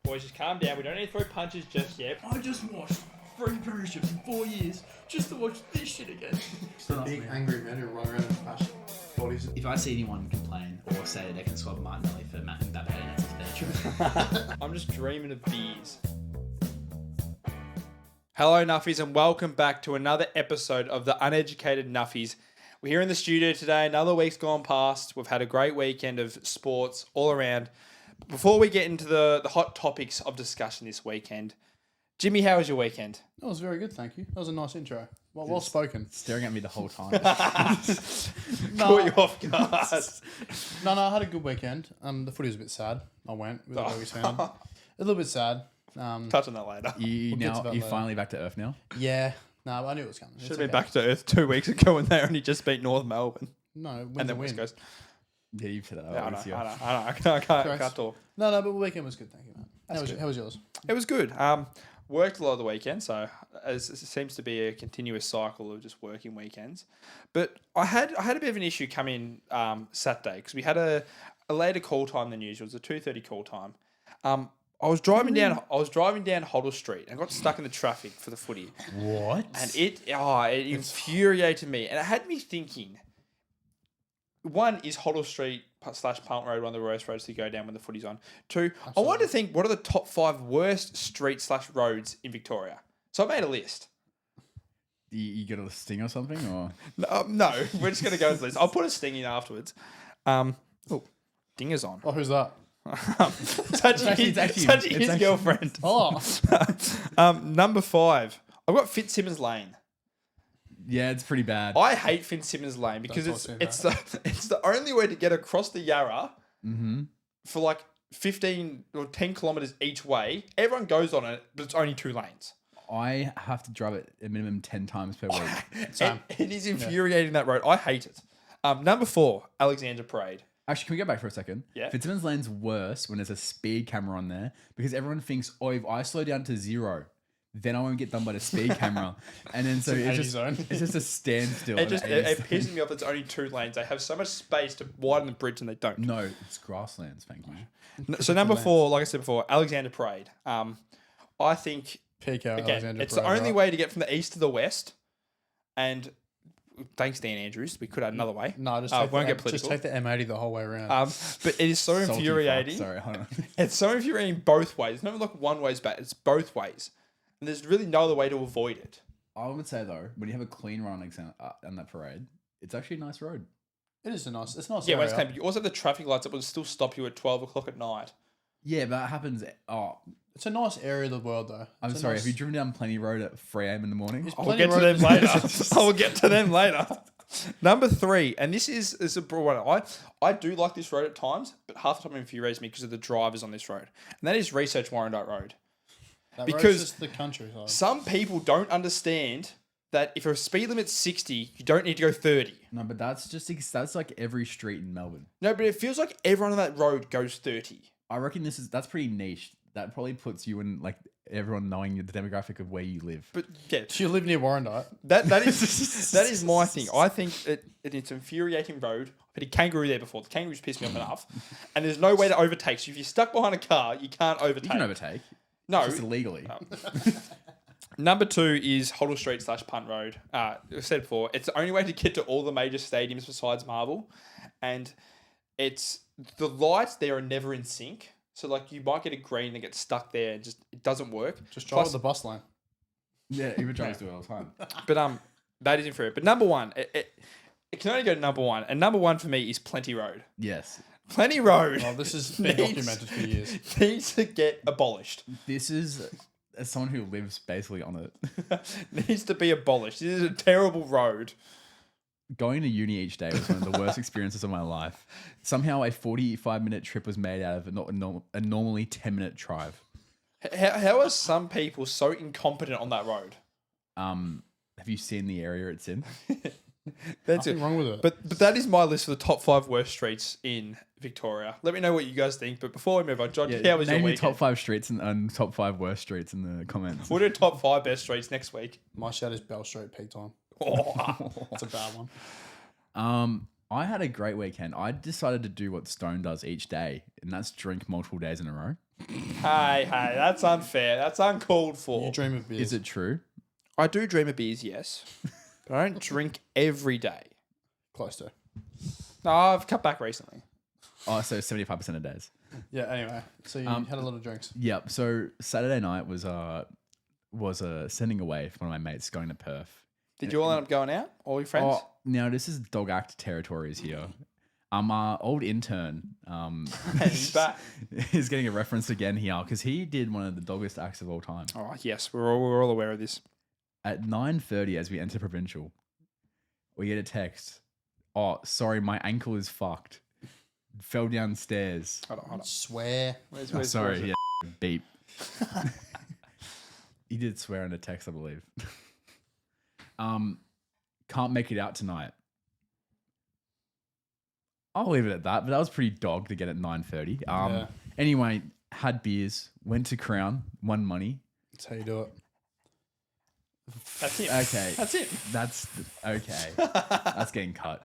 Boys, just calm down. We don't need to throw punches just yet. I just watched 3 premierships in 4 years just to watch this shit again. The big angry men who run around in fashion bodies. If I see anyone complain or say that they can swap Martinelli for Matt and Mbappe, that's their truth. I'm just dreaming of beers. Hello, Nuffies, and welcome back to another episode of the Uneducated Nuffies. We're here in the studio today. Another week's gone past. We've had a great weekend of sports all around. Before we get into the hot topics of discussion this weekend, Jimmy, how was your weekend? That was very good, thank you. That was a nice intro. Well spoken. Staring at me the whole time. Caught you off guard. No, I had a good weekend. The footy was a bit sad. I went with the way we sound. A little bit sad. Touch on that later. You finally back to earth now? Yeah. No, I knew it was coming. Should have been back to earth 2 weeks ago when they only just beat North Melbourne. No, And then West Coast. Yeah, you've said that. Yeah, I know. I can't talk. No, but the weekend was good, thank you, man. How was yours? It was good. Worked a lot of the weekend, so it seems to be a continuous cycle of just working weekends. But I had a bit of an issue come in Saturday because we had a later call time than usual. It was a 2:30 call time. I was driving down Modal Street and got stuck in the traffic for the footy. What? And it infuriated me, and it had me thinking. One is Modal Street / Punt Road, one of the worst roads to go down when the footy's on. Two, absolutely. I wanted to think, what are the top 5 worst streets / roads in Victoria? So I made a list. You got a sting or something, or no, we're just gonna go with the list. I'll put a sting in afterwards. Dinger's on. Oh, who's that? It's actually his girlfriend. Oh. Number 5. I've got Fitzsimmons Lane. yeah, it's pretty bad. I hate Fitzsimmons Lane because it's the only way to get across the Yarra for like 15 or 10 kilometres each way. Everyone goes on it, but it's only 2 lanes. I have to drive it a minimum 10 times per week. It is infuriating, that road. I hate it. Number 4, Alexandra Parade. Actually, can we go back for a second? Yeah. Fitzsimmons Lane's worse when there's a speed camera on there because everyone thinks, oh, if I slow down to 0, then I won't get done by the speed camera. And then so it's just a standstill. It pisses me off. It's only 2 lanes. They have so much space to widen the bridge and they don't. No, it's grasslands, thank you. So number 4, like I said before, Alexandra Parade. I think, Peak out, again, Alexandra it's Parade, the only right? way to get from the east to the west. And thanks, Dan Andrews. We could have another way. No, just take the M80 the whole way around. But it is so Salty infuriating. fuck. Sorry, hold on. It's so infuriating both ways. It's not like one way's bad. It's both ways. And there's really no other way to avoid it. I would say though, when you have a clean run on that parade, it's actually a nice road. It is nice. It's nice. Yeah, but it's clean. But you also have the traffic lights that will still stop you at 12 o'clock at night. Yeah, but that happens. Oh, it's a nice area of the world, though. I'm sorry. Have you driven down Plenty Road at 3 a.m. in the morning? I'll get to them later. I will get to them later. Number 3, and this is a broad one. I do like this road at times, but half the time it infuriates me because of the drivers on this road. And that is Research Warrandyte Road. That because road's just the countryside. Some people don't understand that if a speed limit's 60, you don't need to go 30. No, but that's like every street in Melbourne. No, but it feels like everyone on that road goes 30. I reckon that's pretty niche. That probably puts you in like everyone knowing the demographic of where you live. But yeah, do you live near Warrandyte? That is my thing. I think it's an infuriating road. I've had a kangaroo there before. The kangaroos pissed me off enough, and there's no way to overtake. So if you're stuck behind a car, you can't overtake. You can overtake. No, just illegally. Number 2 is Modal Street / Punt Road. I said before, it's the only way to get to all the major stadiums besides Marvel, and it's the lights there are never in sync. So like you might get a green and get stuck there, and it doesn't work. Just drive the bus lane. Yeah, Uber drivers do it all the time. But that is inferior. But number 1, it can only go to number 1, and number 1 for me is Plenty Road. Yes. Plenty Road. Oh, this has been documented for years. Needs to get abolished. This is, as someone who lives basically on it, needs to be abolished. This is a terrible road. Going to uni each day was one of the worst experiences of my life. Somehow a 45-minute trip was made out of a normally 10-minute drive. How are some people so incompetent on that road? Have you seen the area it's in? That's Nothing wrong with it. But that is my list for the top 5 worst streets in Victoria. Let me know what you guys think. But before we move on, John, how was your name weekend? top 5 streets and top 5 worst streets in the comments. We'll do top 5 best streets next week. My shout is Bell Street peak time. Oh. That's a bad one. I had a great weekend. I decided to do what Stone does each day, and that's drink multiple days in a row. Hey, that's unfair. That's uncalled for. You dream of beers. Is it true? I do dream of beers, yes. But I don't drink every day. Close to. No, I've cut back recently. Oh, so 75% of days. Yeah, anyway. So you had a lot of drinks. Yep. So Saturday night was sending away for one of my mates going to Perth. Did you all end up going out? All your friends? Oh, now this is dog act territories here. Our old intern He's back. is getting a reference again here because he did one of the doggest acts of all time. Oh, yes. We're all aware of this. At 9:30 as we enter provincial, we get a text. Oh, sorry, my ankle is fucked. Fell downstairs. Hold on. Swear. Where's Sorry, it? yeah, beep. He did swear in the text, I believe. Can't make it out tonight. I'll leave it at that, but that was pretty dog to get at 9:30. Yeah. Anyway, had beers, went to Crown, won money. That's how you do it. That's it. Okay. That's it. That's okay. That's getting cut.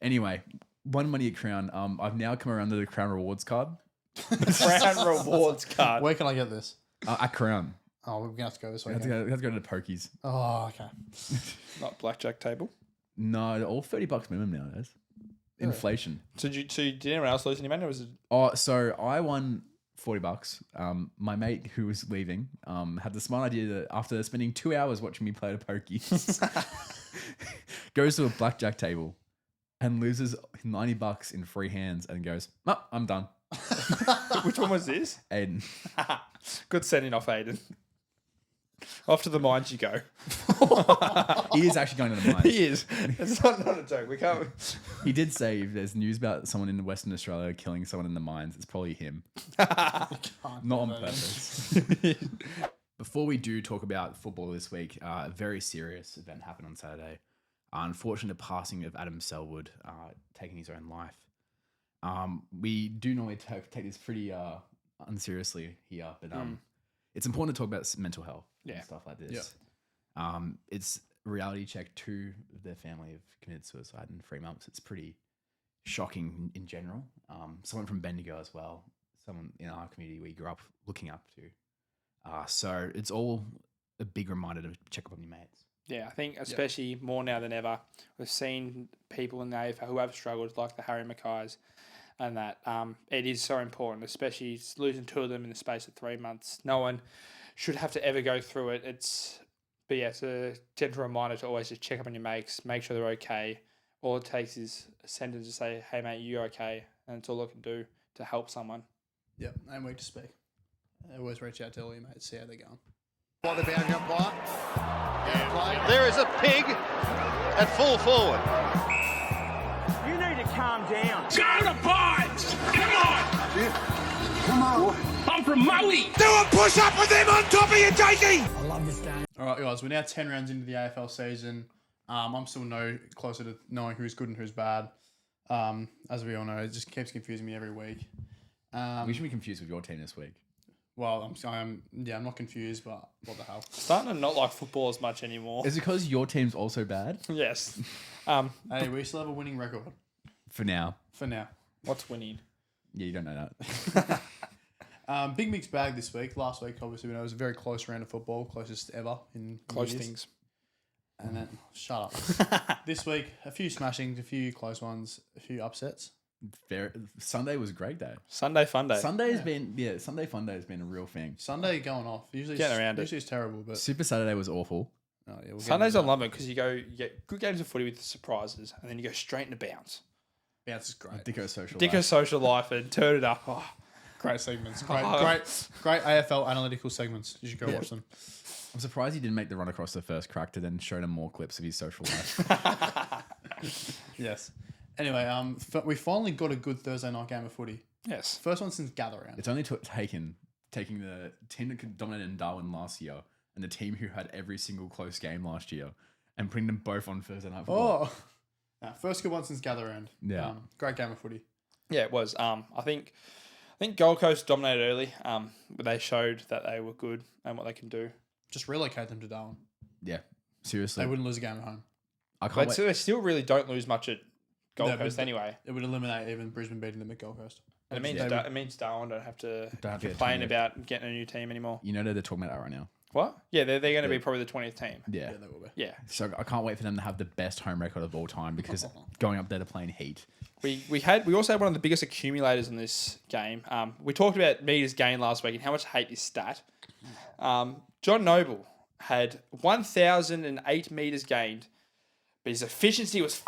Anyway, won money at Crown. I've now come around to the Crown Rewards card. Crown Rewards card. Where can I get this? At Crown. Oh, we're going to have to go this We way. have to go to the pokies. Oh, okay. Not blackjack table. No, all $30 minimum nowadays. Really? Inflation. So did anyone else lose any money? Or was it? Oh, so I won $40. My mate who was leaving had the smart idea that after spending 2 hours watching me play the pokies, goes to a blackjack table and loses $90 in free hands and goes, "Oh, I'm done." Which one was this? Aiden. Good sending off, Aiden. Off to the mines you go. He is actually going to the mines. He is. It's not a joke. We can't. He did say if there's news about someone in Western Australia killing someone in the mines, it's probably him. Not on purpose. Before we do talk about football this week, a very serious event happened on Saturday. Unfortunate passing of Adam Selwood, taking his own life. We do normally take this pretty unseriously here, but it's important to talk about mental health and stuff like this. Yeah. It's a reality check. 2 of their family have committed suicide in 3 months. It's pretty shocking in general. Someone from Bendigo as well, someone in our community we grew up looking up to. So it's all a big reminder to check up on your mates. Yeah, I think especially more now than ever, we've seen people in the AFL who have struggled, like the Harry Mackays, and that it is so important, especially losing 2 of them in the space of 3 months. No one should have to ever go through it. It's a gentle reminder to always just check up on your mates, make sure they're okay. All it takes is a sentence to say, "Hey mate, you okay?" And it's all I can do to help someone. Yep, and weak to speak. Always reach out to all your mates, see how they're going. By the boundary umpire. There is a pig at full forward. You need to calm down. Go to Pines! Come on! Yeah. Come on. I'm from Maui! Do a push-up with them on top of you, Jakey! All right, guys, we're now 10 rounds into the AFL season. I'm still no closer to knowing who's good and who's bad. As we all know, it just keeps confusing me every week. We should be confused with your team this week. Well, I'm not confused, but what the hell? Starting to not like football as much anymore. Is it because your team's also bad? Yes. Hey, we still have a winning record For now. for now. What's winning? Yeah, you don't know that. Big mixed bag this week. Last week, obviously, it was a very close round of football, closest ever in Close years. things. And then, shut up. This week, a few smashings, a few close ones, a few upsets. Sunday was a great day. Sunday fun day. Sunday fun day has been a real thing. Sunday going off. Usually, Getting around it. usually it's terrible, but Super Saturday was awful. oh, yeah, we'll Sundays get I into love it because you get good games of footy with surprises, and then you go straight into bounce. that. Bounce is great. Dicko social. Dicko life. social life and turn it up. Oh, Great segments. Great, Oh. great AFL analytical segments. You should go watch them. I'm surprised he didn't make the run across the first crack to then show them more clips of his social life. Yes. Anyway, we finally got a good Thursday night game of footy. yes. First one since gather round. It's only taking the team that dominated in Darwin last year and the team who had every single close game last year and putting them both on Thursday night football. Oh, first good one since gather round. Yeah. Great game of footy. Yeah, it was. I think Gold Coast dominated early, but they showed that they were good and what they can do. Just relocate them to Darwin. Yeah, seriously. They wouldn't lose a game at home. I can't But wait. so they still really don't lose much at Gold No, but Coast anyway. It would eliminate even Brisbane beating them at Gold Coast. And it means Darwin don't have to Don't have to get complain 20th. about getting a new team anymore. You know they're talking about that right now. What? Yeah, they're going to be probably the 20th team. Yeah. Yeah, they will be. Yeah. So I can't wait for them to have the best home record of all time because going up there to playing Heat. We also had one of the biggest accumulators in this game. We talked about meters gained last week and how much I hate this stat. John Noble had 1,008 meters gained, but his efficiency was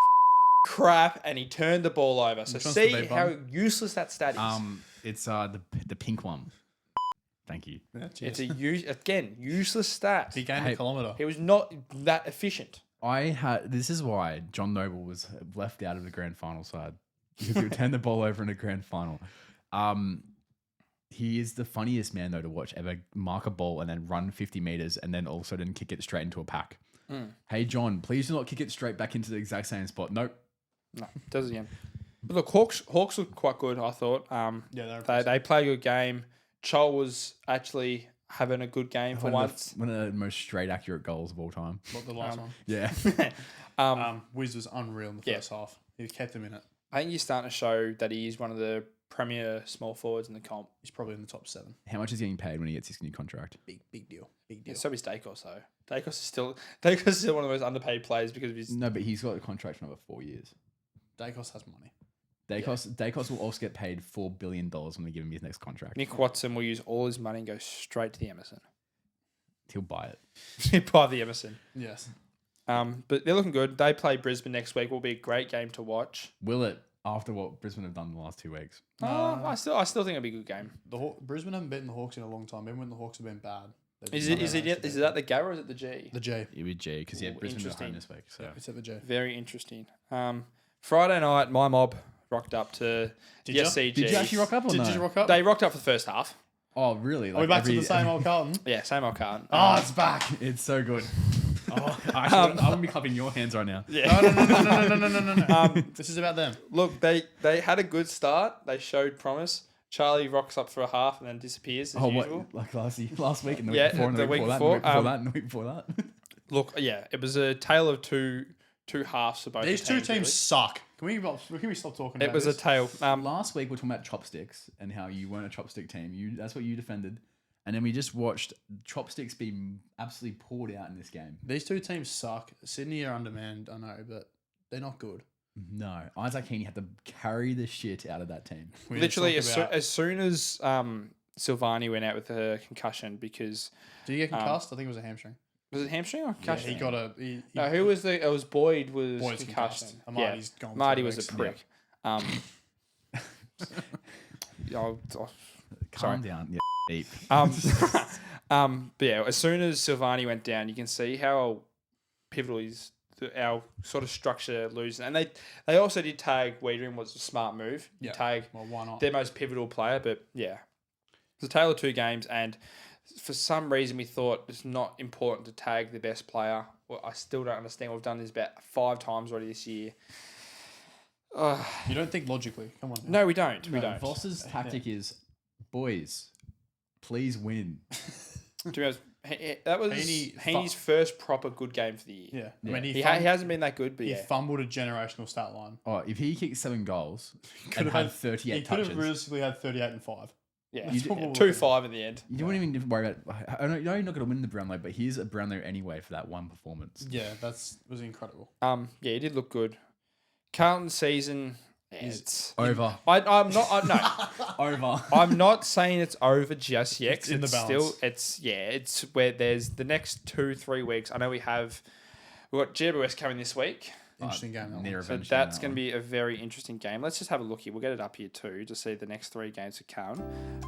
crap, and he turned the ball over. So Which one's see the big how one? useless that stat is. It's the pink one. Thank you. Yeah, It's a useless stat. He gained Hey. a kilometre. He was not that efficient. This is why John Noble was left out of the grand final side because he would turn the ball over in a grand final. He is the funniest man though to watch ever mark a ball and then run 50 meters and then all of a sudden kick it straight into a pack. Hey John, please do not kick it straight back into the exact same spot. Nope. No, does it again. But look, Hawks looked quite good, I thought. Yeah, They played a good game. Chol was actually having a good game for once. One of the most straight accurate goals of all time. What the last one? Yeah. Wiz was unreal in the first half. He kept him in it. I think he's starting to show that he is one of the premier small forwards in the comp. He's probably in the top 7. How much is he getting paid when he gets his new contract? Big deal. Big deal. Yeah, so is Dacos, though. Dacos is still one of the most underpaid players because of his. No, but he's got a contract for another 4 years. Dacos has money. Dacos will also get paid $4 billion when they give him his next contract. Nick Watson will use all his money and go straight to the Emerson. He'll buy it. He buy the Emerson. Yes. But they're looking good. They play Brisbane next week. Will be a great game to watch. Will it? After what Brisbane have done the last 2 weeks. I still think it'll be a good game. Brisbane haven't beaten the Hawks in a long time. Even when the Hawks have been bad. Is it at the Gabba or is it the G? The J? It would G because Ooh, Brisbane are home interesting. this week. So It's at the J. Very interesting. Friday night, my mob rocked up to the ya? SCG. did you actually rock up or no? Did you rock up? They rocked up for the first half. Oh really? Are we back to the same old Carlton? Yeah, same old Carlton. Oh, it's back. It's so good. Oh, I wouldn't be clapping your hands right now. Yeah. No. This is about them. Look, they had a good start. They showed promise. Charlie rocks up for a half and then disappears as usual. Like last week and the Yeah, week before and the week before that and the week before that. Look, yeah, it was a tale of two halves for both. These two teams really. suck. Can we stop talking about It was this? a tale. Last week we were talking about chopsticks and how you weren't a chopstick team. That's what you defended. And then we just watched chopsticks being absolutely poured out in this game. These two teams suck. Sydney are undermanned, I know, but they're not good. No, Isaac Heaney had to carry the shit out of that team. We Literally, need to talk about- as soon as Silvani went out with a concussion because Did he get concussed? I think it was a hamstring. was it hamstring or Yeah, concussion? he got a. He, No, who was the? It was Boyd was Boyd's concussion. concussed. Marty's gone Marty 3 was a weeks. prick. Calm down. Yeah, deep. But yeah, as soon as Silvani went down, you can see how pivotal our sort of structure losing. And they also did tag Wiedering was a smart move. You Yeah. tag Well, why not? their most pivotal player, but yeah. It's a tale of two games, and for some reason we thought it's not important to tag the best player. Well, I still don't understand. We've done this about 5 times already this year. You don't think logically. Come on. No, we don't. We don't. Voss's tactic is, boys, please win. To be honest, that was Heaney's first proper good game for the year. Yeah. I mean, He hasn't been that good, but he yeah. fumbled a generational stat line. Oh, if he kicked 7 goals Could and have had 38 He could touches, have realistically had 38 and 5. Yeah, That's probably- 2-5 in the end. you don't even worry about. I know you're not going to win the Brownlow, but he's a Brownlow anyway for that one performance. Yeah, was incredible. Yeah, he did look good. Carlton's season It's Over. I'm not. No, Over. I'm not saying it's over just yet. 'Cause in the balance. It's where there's the next 2-3 weeks. I know we've got GWS coming this week. interesting game. that one. Near So eventually that's that going to one. be a very interesting game. Let's just have a look here. We'll get it up here too to see the next 3 games to come.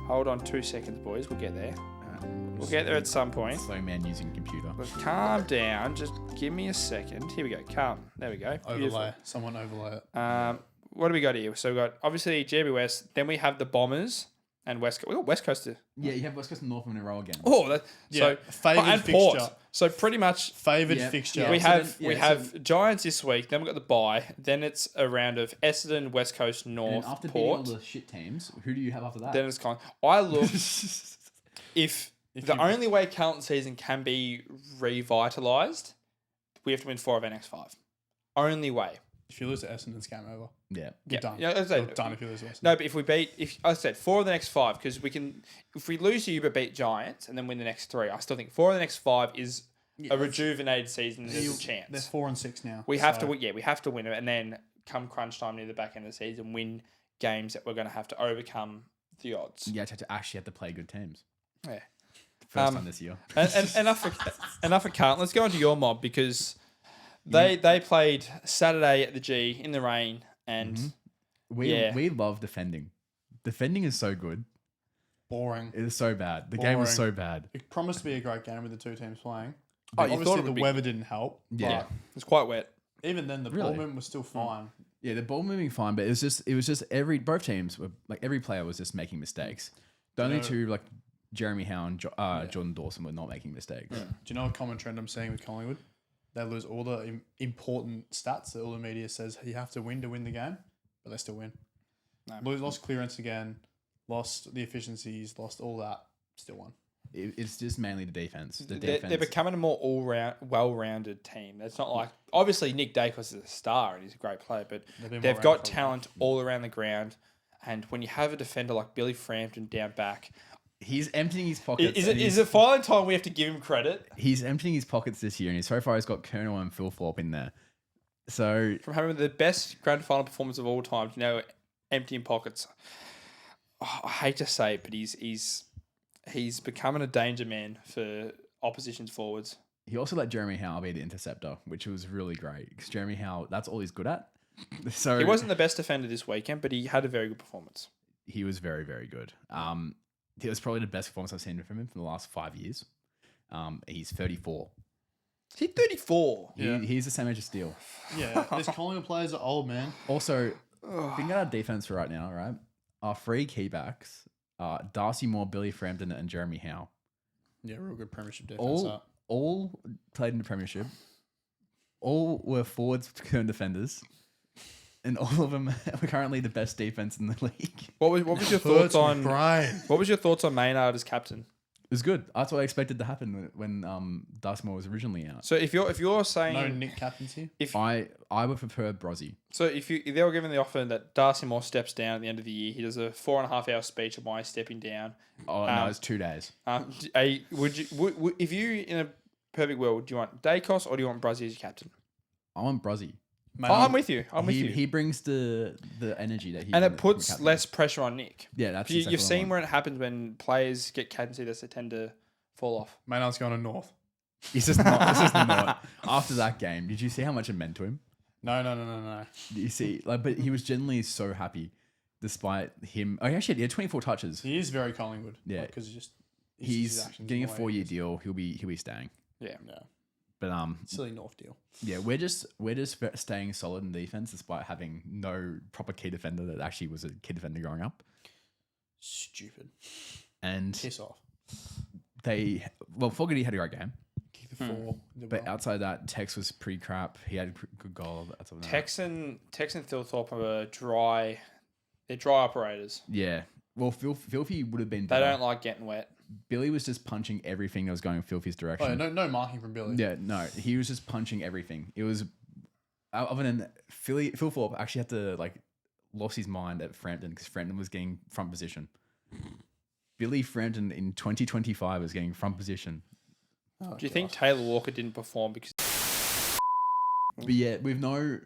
Hold on 2 seconds, boys. We'll get there. We'll get there at some point. Slow man using computer. But calm down. Just give me a second. Here we go. Calm. There we go. Overlay. Someone overlay it. Beautiful. What do we got here? So we've got obviously GWS. Then we have the Bombers and West Coast. We've got West Coast. Yeah, you have West Coast and Northern in a row again. Oh, Yeah, so favoured and Port. fixture. So pretty much Favoured Yeah. fixture. Yeah. we so have then- we yeah, have Giants this week. Then we've got the bye. Then it's a round of Essendon, West Coast, And North, then after beating all Port. the shit teams, who do you have after that? Then it's con. I look if the you- only way Carlton season can be revitalized, we have to win 4 of our next 5. only way. If you lose to Essendon, it's game over. Yeah. You're done. Yeah, I said, You're done if you lose to Essendon. No, but if we beat, I said 4 of the next 5, because we can, if we lose to you but beat Giants and then win the next 3, I still think 4 of the next 5 is a rejuvenated season. There's a chance. They're 4 and 6 now. We have to, we have to win it, and then come crunch time near the back end of the season, win games that we're going to have to overcome the odds. You actually have to play good teams. Yeah. First time this year. And enough for Carlton. Let's go on to your mob, because they played Saturday at the G in the rain, and we love defending. Defending is so good. Boring. It is so bad. The game was so bad. It promised to be a great game with the two teams playing. Oh, you Obviously, thought it the would be. weather didn't help. Yeah. It was quite wet. Even then, the ball movement was still fine. Yeah, the ball moving fine, but it was just both teams were like every player was just making mistakes. The only two, like Jeremy Howe and Jordan Dawson, were not making mistakes. Do you know a common trend I'm seeing with Collingwood? They lose all the important stats that all the media says you have to win the game, but they still win. Lost clearance again, lost the efficiencies, lost all that, still won. It's just mainly the defense. They're becoming a more well-rounded team. It's not like, obviously Nick Dacos is a star and he's a great player, but they've got talent all around the ground. And when you have a defender like Billy Frampton down back, he's emptying his pockets. Is it finally time we have to give him credit? He's emptying his pockets this year, and so far he's got Colonel and Phil Thorpe in there. So from having the best grand final performance of all time to now emptying pockets, I hate to say it, but he's becoming a danger man for opposition's forwards. He also let Jeremy Howe be the interceptor, which was really great because Jeremy Howe, that's all he's good at. So he wasn't the best defender this weekend, but he had a very good performance. He was very, very good. It was probably the best performance I've seen from him for the last 5 years. He's 34. He's 34. He's the same age as Steele. Yeah, these Collingwood players are old, man. Also, thinking about our defense right now, right? Our 3 key backs are Darcy Moore, Billy Frampton, and Jeremy Howe. Yeah, real good premiership defense. All played in the premiership. All were forwards turned defenders. And all of them are currently the best defense in the league. What was your thoughts on Brian? What was your thoughts on Maynard as captain? It was good. That's what I expected to happen when Darcy Moore was originally out. So if you're saying No Nick captaincy. I would prefer Brozzy. So if they were given the offer that Darcy Moore steps down at the end of the year, he does a 4.5-hour speech of why he's stepping down. Oh no, it's 2 days. Would if you in a perfect world, do you want Dacos or do you want Brozzy as your captain? I want Brozzy. I'm with you. He brings the energy that he and it puts less pressure on Nick. Yeah, that's you've seen where it happens when players get captaincy, they tend to fall off. Maynard's going to North. He's just not. It's just not. After that game, did you see how much it meant to him? No. You see, but he was genuinely so happy, despite him. Oh, actually, he had 24 touches. He is very Collingwood. Yeah, because he's getting a 4-year deal. He'll be staying. Yeah. But silly North deal. Yeah, we're just staying solid in defense despite having no proper key defender that actually was a key defender growing up. Stupid. And piss off. Fogarty had a great game. Kick the 4. But outside that, Tex was pretty crap. He had a good goal. Tex and Thilthorpe are dry. They're dry operators. Yeah. Well, Filthy would have been better. They don't like getting wet. Billy was just punching everything that was going in Filthy's direction. Oh, no marking from Billy. Yeah, no. He was just punching everything. It was... Other than Phil Thorpe actually had to, lost his mind at Frampton because Frampton was getting front position. Billy Frampton in 2025 was getting front position. Do you think Taylor Walker didn't perform because... But yeah, with no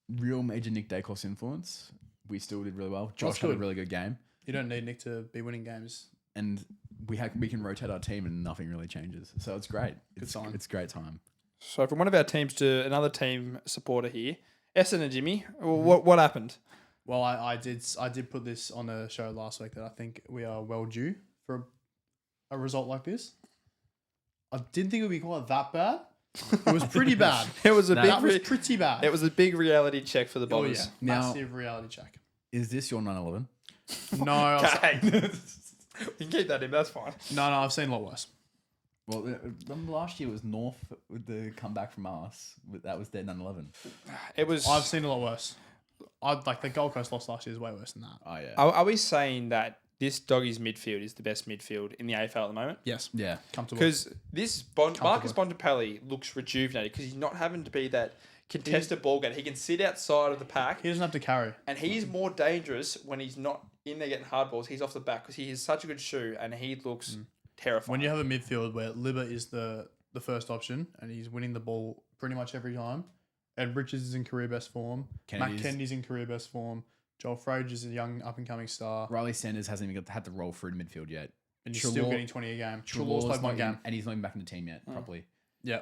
real major Nick Dacos influence, we still did really well. Josh had a really good game. You don't need Nick to be winning games. And we can rotate our team and nothing really changes. So it's great. It's a great time. So from one of our teams to another team supporter here, Essen and Jimmy, what happened? Well, I did put this on a show last week that I think we are well due for a result like this. I didn't think it would be quite that bad. It was pretty bad. It was pretty bad. It was a big reality check for the Bombers. Oh, yeah. Massive reality check. Is this your 9/11? No. We can keep that in. That's fine. No, I've seen a lot worse. Well, last year was North with the comeback from us. That was their 9/11. It was. I've seen a lot worse. The Gold Coast loss last year is way worse than that. Oh yeah. Are we saying that this Doggies midfield is the best midfield in the AFL at the moment? Yes. Yeah. Comfortable. Because this Marcus Bontempelli looks rejuvenated because he's not having to be that contested ball game. He can sit outside of the pack, He doesn't have to carry. and he's more dangerous when he's not in there getting hard balls. He's off the back because he has such a good shoe, and he looks terrifying. When you have a midfield where Libba is the first option and he's winning the ball pretty much every time, Ed Richards is in career best form, Matt Kennedy's in career best form, Joel Frazier is a young up and coming star, Riley Sanders hasn't even had to roll through to midfield yet. and he's still getting 20 a game. Trelaw's played one game. And he's not even back in the team yet properly. Yeah.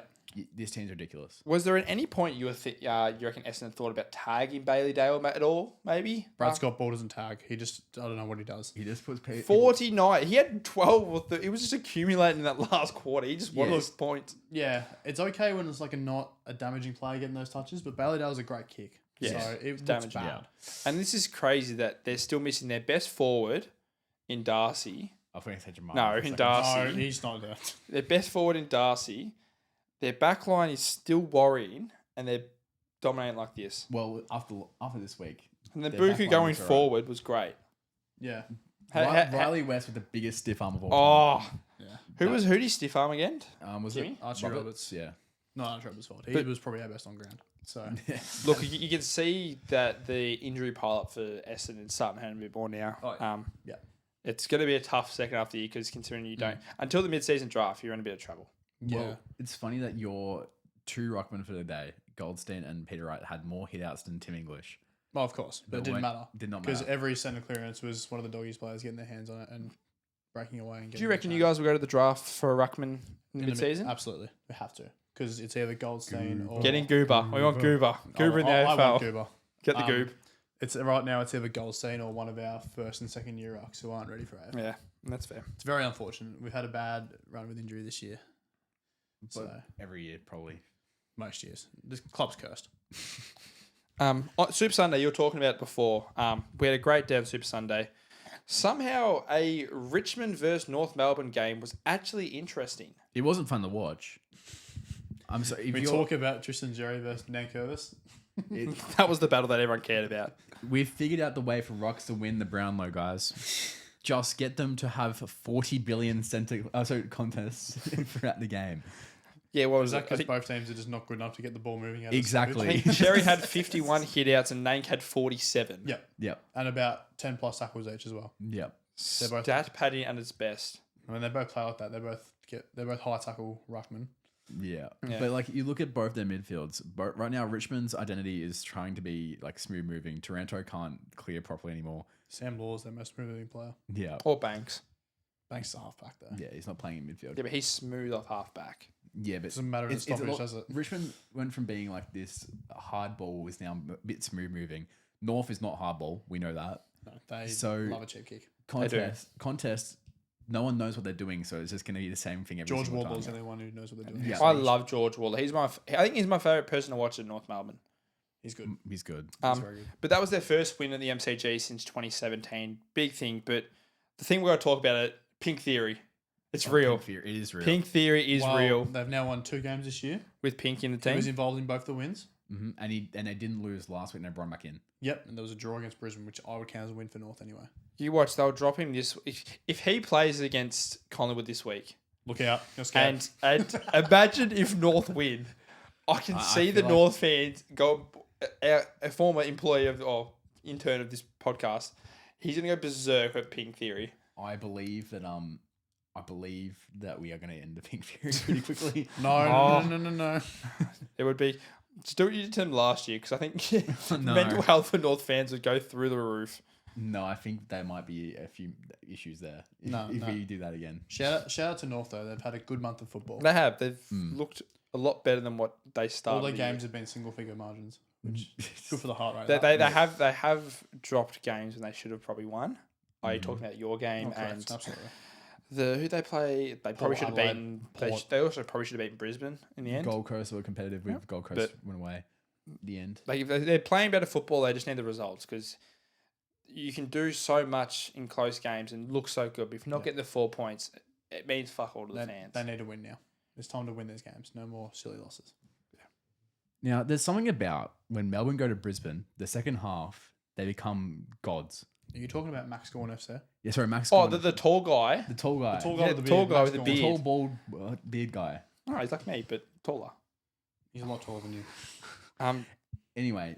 This team's ridiculous. Was there at any point you reckon Essendon thought about tagging Bailey Dale at all? Maybe Brad Scott Ball doesn't tag. I don't know what he does. He just puts 49. He had 12 or 30. It was just accumulating in that last quarter. He just wanted those points. Yeah, it's okay when it's like not a damaging player getting those touches, but Bailey Dale's a great kick. Yes, So it looks damaging. bad. And this is crazy that they're still missing their best forward in Darcy. I think I said Jamal. No, in Darcy. No, he's not there. Their best forward in Darcy. Their back line is still worrying, and they're dominating like this. Well, after this week. And the their back Buku line going looks alright. forward was great. Yeah. Riley West with the biggest stiff arm of all time. Oh, Yeah. who did he stiff arm again? Was Jimmy? it Archie Roberts. Yeah. No, Archie Roberts' fault. He But- was probably our best on ground. So Look, you can see that the injury pile up for Essendon is starting to happen a bit more now. yeah. It's going to be a tough second half of the year because considering you don't until the mid-season draft, you're in a bit of trouble. Yeah. Well, it's funny that your two ruckmen for the day, Goldstein and Peter Wright, had more hit-outs than Tim English. Well, of course. But it didn't matter. Did not Because matter. every centre clearance was one of the doggies players getting their hands on it and breaking away. And Do you reckon you guys will go to the draft for a ruckman in the mid-season? Absolutely. We have to. Because it's either Goldstein or... Getting Goober. We want Goober. Goober in the I want AFL. Goober. Get the Goob. Right now it's either Goldstein or one of our first and second year rucks who aren't ready for AFL. Yeah, that's fair. It's very unfortunate. We've had a bad run with injury this year. So Every year, probably. most years. This club's cursed. Super Sunday, you were talking about it before. We had a great day on Super Sunday. Somehow, a Richmond versus North Melbourne game was actually interesting. It wasn't fun to watch. I'm sorry. If We you're, talk about Tristan Jerry versus Nankervis. That was the battle that everyone cared about. we've figured out the way for Rocks to win the Brownlow, guys. Just get them to have 40 billion contests throughout the game. Yeah, what was Is that that? because both teams are just not good enough to get the ball moving out Exactly. I think Sherry had 51 hitouts and Nank had 47. Yep. Yep. And about 10 plus tackles each as well. Yep. both- Stat padding at its best. I mean, they both play like that. They're both high tackle ruckmen. Yeah. Yeah. But like you look at both their midfields. Right now, Richmond's identity is trying to be like smooth moving. Toronto can't clear properly anymore. Sam Law's their most moving player. Yeah. Or Banks. Banks is a halfback there. Yeah, he's not playing in midfield. Yeah, but he's smooth off halfback. Yeah, but Doesn't matter if it's the a stoppage lot- does it. Richmond went from being like this hard ball is now a bit smooth moving. North is not hard ball. We know that. No, they So- love a cheap kick. Contest. No one knows what they're doing, so it's just going to be the same thing every George single Wardlaw's the time. only one who knows what they're doing. Yeah. I love George Waller. I think he's my favourite person to watch at North Melbourne. He's good. He's good. He's very good. But that was their first win at the MCG since 2017. Big thing. But the thing we're going to talk about it, Pink Theory. It's real. Pink Theory, it is real. Pink Theory is Well, real They've now won 2 games this year. with Pink in the He was team. involved in both the wins. Mm-hmm. And they didn't lose last week. And they brought him back in. Yep. And there was a draw against Brisbane, which I would count as a win for North anyway. You watch, they'll drop him this. If he plays against Collingwood this week, Look out. You're scared. and imagine if North win, I can see the feel like- North fans go. A former employee or intern of this podcast, he's going to go berserk at Pink Theory. I believe that we are going to end the Pink Theory pretty quickly. No. It would be just do what you did to them last year because I think No. mental health for North fans would go through the roof. No, I think there might be a few issues there if No. we do that again. Shout out to North, though. They've had a good month of football. They have. They've looked a lot better than what they started. All their the games have been single-figure margins, which is good for the heart rate. year. They have dropped games when they should have probably won. Are you talking about your game and absolutely. who they play? They probably should have Adelaide, beaten. Port. They also probably should have beaten Brisbane in the end. Gold Coast were competitive with Gold Coast but- went away. The end. Like if they're playing better football, they just need the results because you can do so much in close games and look so good. But if you're not getting the 4 points, it means fuck all to the fans. They need to win now. It's time to win these games. No more silly losses. Now, there's something about when Melbourne go to Brisbane, the second half, they become gods. Are you talking about Max Gorn FC? Yeah, sorry, Max. Oh, Gorn- the tall guy. the tall guy. The tall Yeah, guy with the the tall beard. guy Max with the Gorn. beard. Tall, bald beard guy. Oh, he's like me, but taller. He's a lot taller than you. Anyway,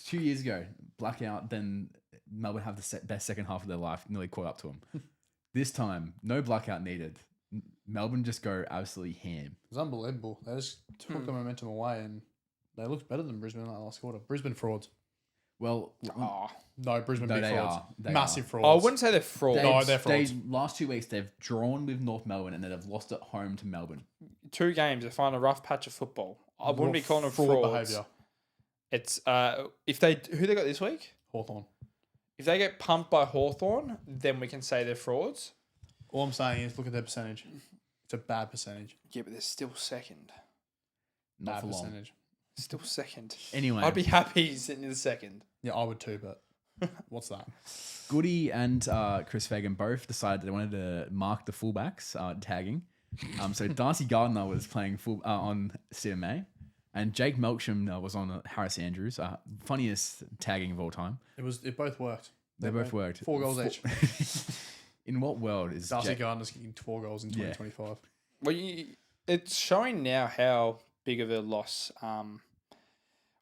2 years ago, blackout, then Melbourne have the best second half of their life, nearly caught up to them. This time, no blackout needed. Melbourne just go absolutely ham. It was unbelievable. They just took the momentum away and they looked better than Brisbane in that last quarter. Brisbane frauds. Well, No, Brisbane big they frauds. are. They Massive are. frauds. I wouldn't say they're fraud. No, they're frauds. Last 2 weeks, they've drawn with North Melbourne and then they've lost at home to Melbourne. 2 games, they find a rough patch of football. I wouldn't be calling them fraud frauds. behaviour. It's who they got this week? Hawthorn. If they get pumped by Hawthorn, then we can say they're frauds. All I'm saying is look at their percentage. It's a bad percentage. Yeah, but they're still second. Not Bad for long. percentage. Still second. Anyway, I'd be happy sitting in the second. Yeah, I would too, but what's that? Goody and Chris Fagan both decided they wanted to mark the fullbacks tagging. So Darcy Gardner was playing full on CMA, and Jake Melksham was on Harris Andrews. Funniest tagging of all time. It both worked. They both worked. 4 goals each. In what world is Darcy Jake? Gardner's getting 4 goals in 2025. Well, it's showing now how big of a loss.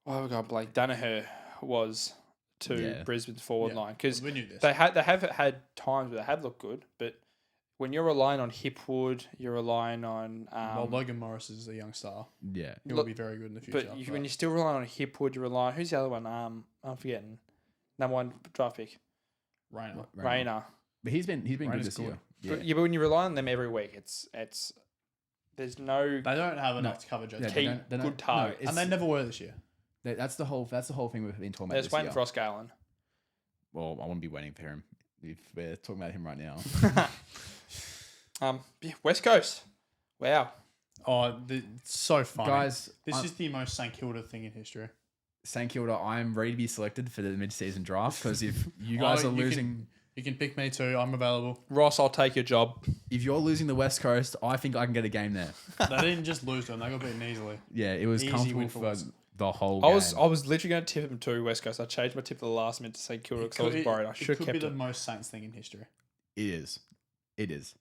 We've got Blake Danaher was to Brisbane's forward line because We knew this. they have had times where they have looked good, but when you're relying on Hipwood, you're relying on Well, Logan Morris is a young star. Yeah. He will be very good in the future. but when you're still relying on Hipwood, you're relying. Who's the other one? I'm forgetting. Number 1 draft pick, Rayner. But he's been good Rayner's this year. good. Yeah. But when you rely on them every week, it's there's no They don't have enough to cover Jake. Yeah, key they don't- good target. And they never were this year. That's the whole thing we've been talking about. They're just This waiting year. for Ross Galen. Well, I wouldn't be waiting for him if we're talking about him right now. West Coast. Wow. Oh, it's so funny. Guys, This is the most St Kilda thing in history. St Kilda, I'm ready to be selected for the mid-season draft because if you guys are losing, You can pick me too. I'm available. Ross, I'll take your job. if you're losing the West Coast, I think I can get a game there. They didn't just lose to them. They got beaten easily. Yeah, it was Easy comfortable win for for West. the whole I game. was literally going to tip him to West Coast. I changed my tip to the last minute to say Kilda because I was worried. I should have It could kept be the it. most Saints thing in history. It is. It is.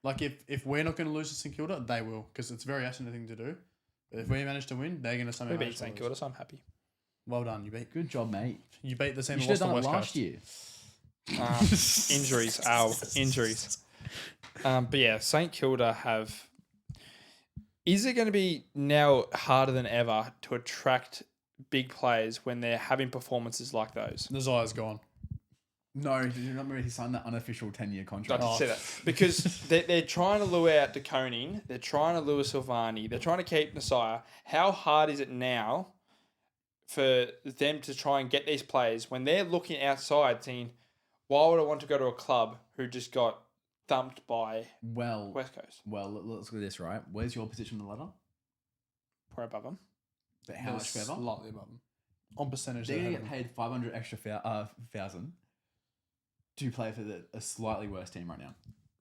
Like if we're not going to lose to St Kilda, they will because it's a very Essendon thing to do. But if we manage to win, they're going to somehow We beat manage to St lose. Kilda, so I'm happy. Well done, you beat. Good job, mate. You beat the same You loss should to have done West it Coast. last year. Injuries. Injuries. But yeah, St Kilda have. Is it going to be now harder than ever to attract big players when they're having performances like those? Nazaya's gone. No, did you remember he signed that unofficial 10-year I contract? did see that because they're trying to lure out De Koning, they're trying to lure Silvani, they're trying to keep Nasaya. How hard is it now for them to try and get these players when they're looking outside, saying, "Why would I want to go to a club who just got thumped by Well, West Coast?" let's look at this, right? Where's your position on the ladder? Probably above them. How much further? Slightly above them. On percentage, They're going to ahead get of them. paid 500 extra thousand to play for a slightly worse team right now.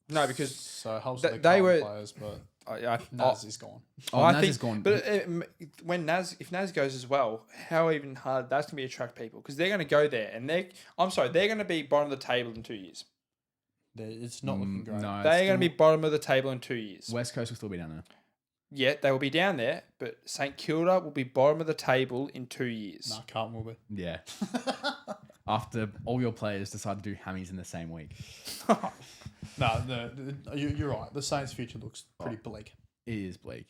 No, because So it helps Th- with the they current were- players, but I Naz is gone. Oh, Naz think, is gone. But when if Naz goes as well, how even hard that's going to be attract people because they're going to go there and they're going to be bottom of the table in 2 years. It's not looking great. No, They're it's going to be still- bottom of the table in 2 years. West Coast will still be down there. Yeah, they will be down there, but St Kilda will be bottom of the table in 2 years. Nah, Carlton will be. Yeah. After all your players decide to do hammies in the same week. No, you're right. The Saints' future looks pretty bleak. It is bleak.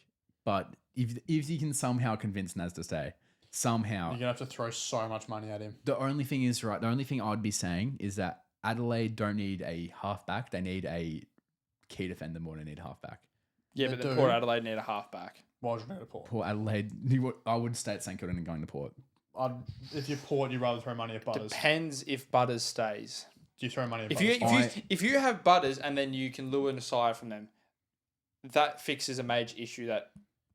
But if you can somehow convince Naz to stay, somehow. You're going to have to throw so much money at him. The only thing I would be saying is that Adelaide don't need a halfback. They need a key defender more than they need a halfback. Yeah, They but the do. Port Adelaide need a halfback. Why would you go to Port? Port Adelaide, I would stay at St Kilda and going to Port. If you're Port, you'd rather throw money at Butters. Depends if Butters stays. Do you throw money at If Butters? if you have Butters and then you can lure Nasai from them, that fixes a major issue that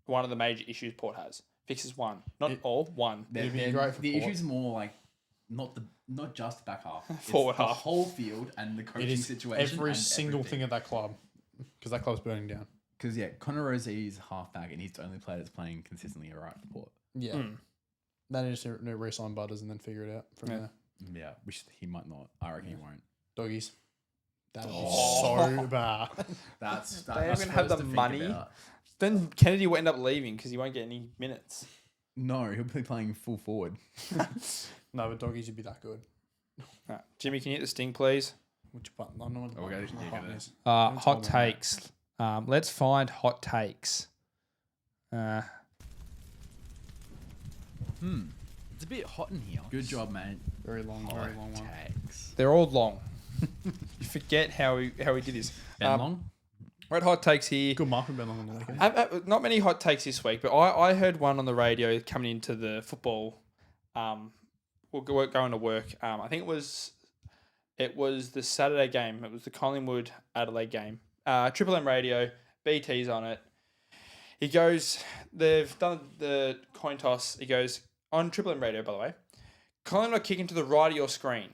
one of the major issues Port has. Fixes one, not all, one. It'd be great for the Port. issue's more like not just the back half, it's Forward the half. whole field and the It coaching is situation. every and single thing at that club. Because that club's burning down. Because Connor Rozier's halfback and he's the only player that's playing consistently alright for Port. Yeah. They need to re-sign Butters and then figure it out from there. Yeah, which he might not. I reckon he won't. Doggies. That is so bad. That's They even have the money. Then Kennedy will end up leaving because he won't get any minutes. No, he'll be playing full forward. No, but doggies would be that good. Right. Jimmy, can you hit the sting, please? Which button? I don't know what the Oh, button okay, is. yeah, Button go is. Hot told me that. takes. Let's find hot takes. It's a bit hot in here. Good job, mate. Very long one. Takes. They're all long. You forget how we did this. Ben Long? We're at hot takes here. Good mark for Ben Long on the weekend. Not many hot takes this week, but I heard one on the radio coming into the football. Going to work. I think it was the Saturday game. It was the Collingwood Adelaide game. Triple M radio. BT's on it. He goes. They've done the coin toss. He goes on Triple M radio. By the way, Collingwood are kicking to the right of your screen.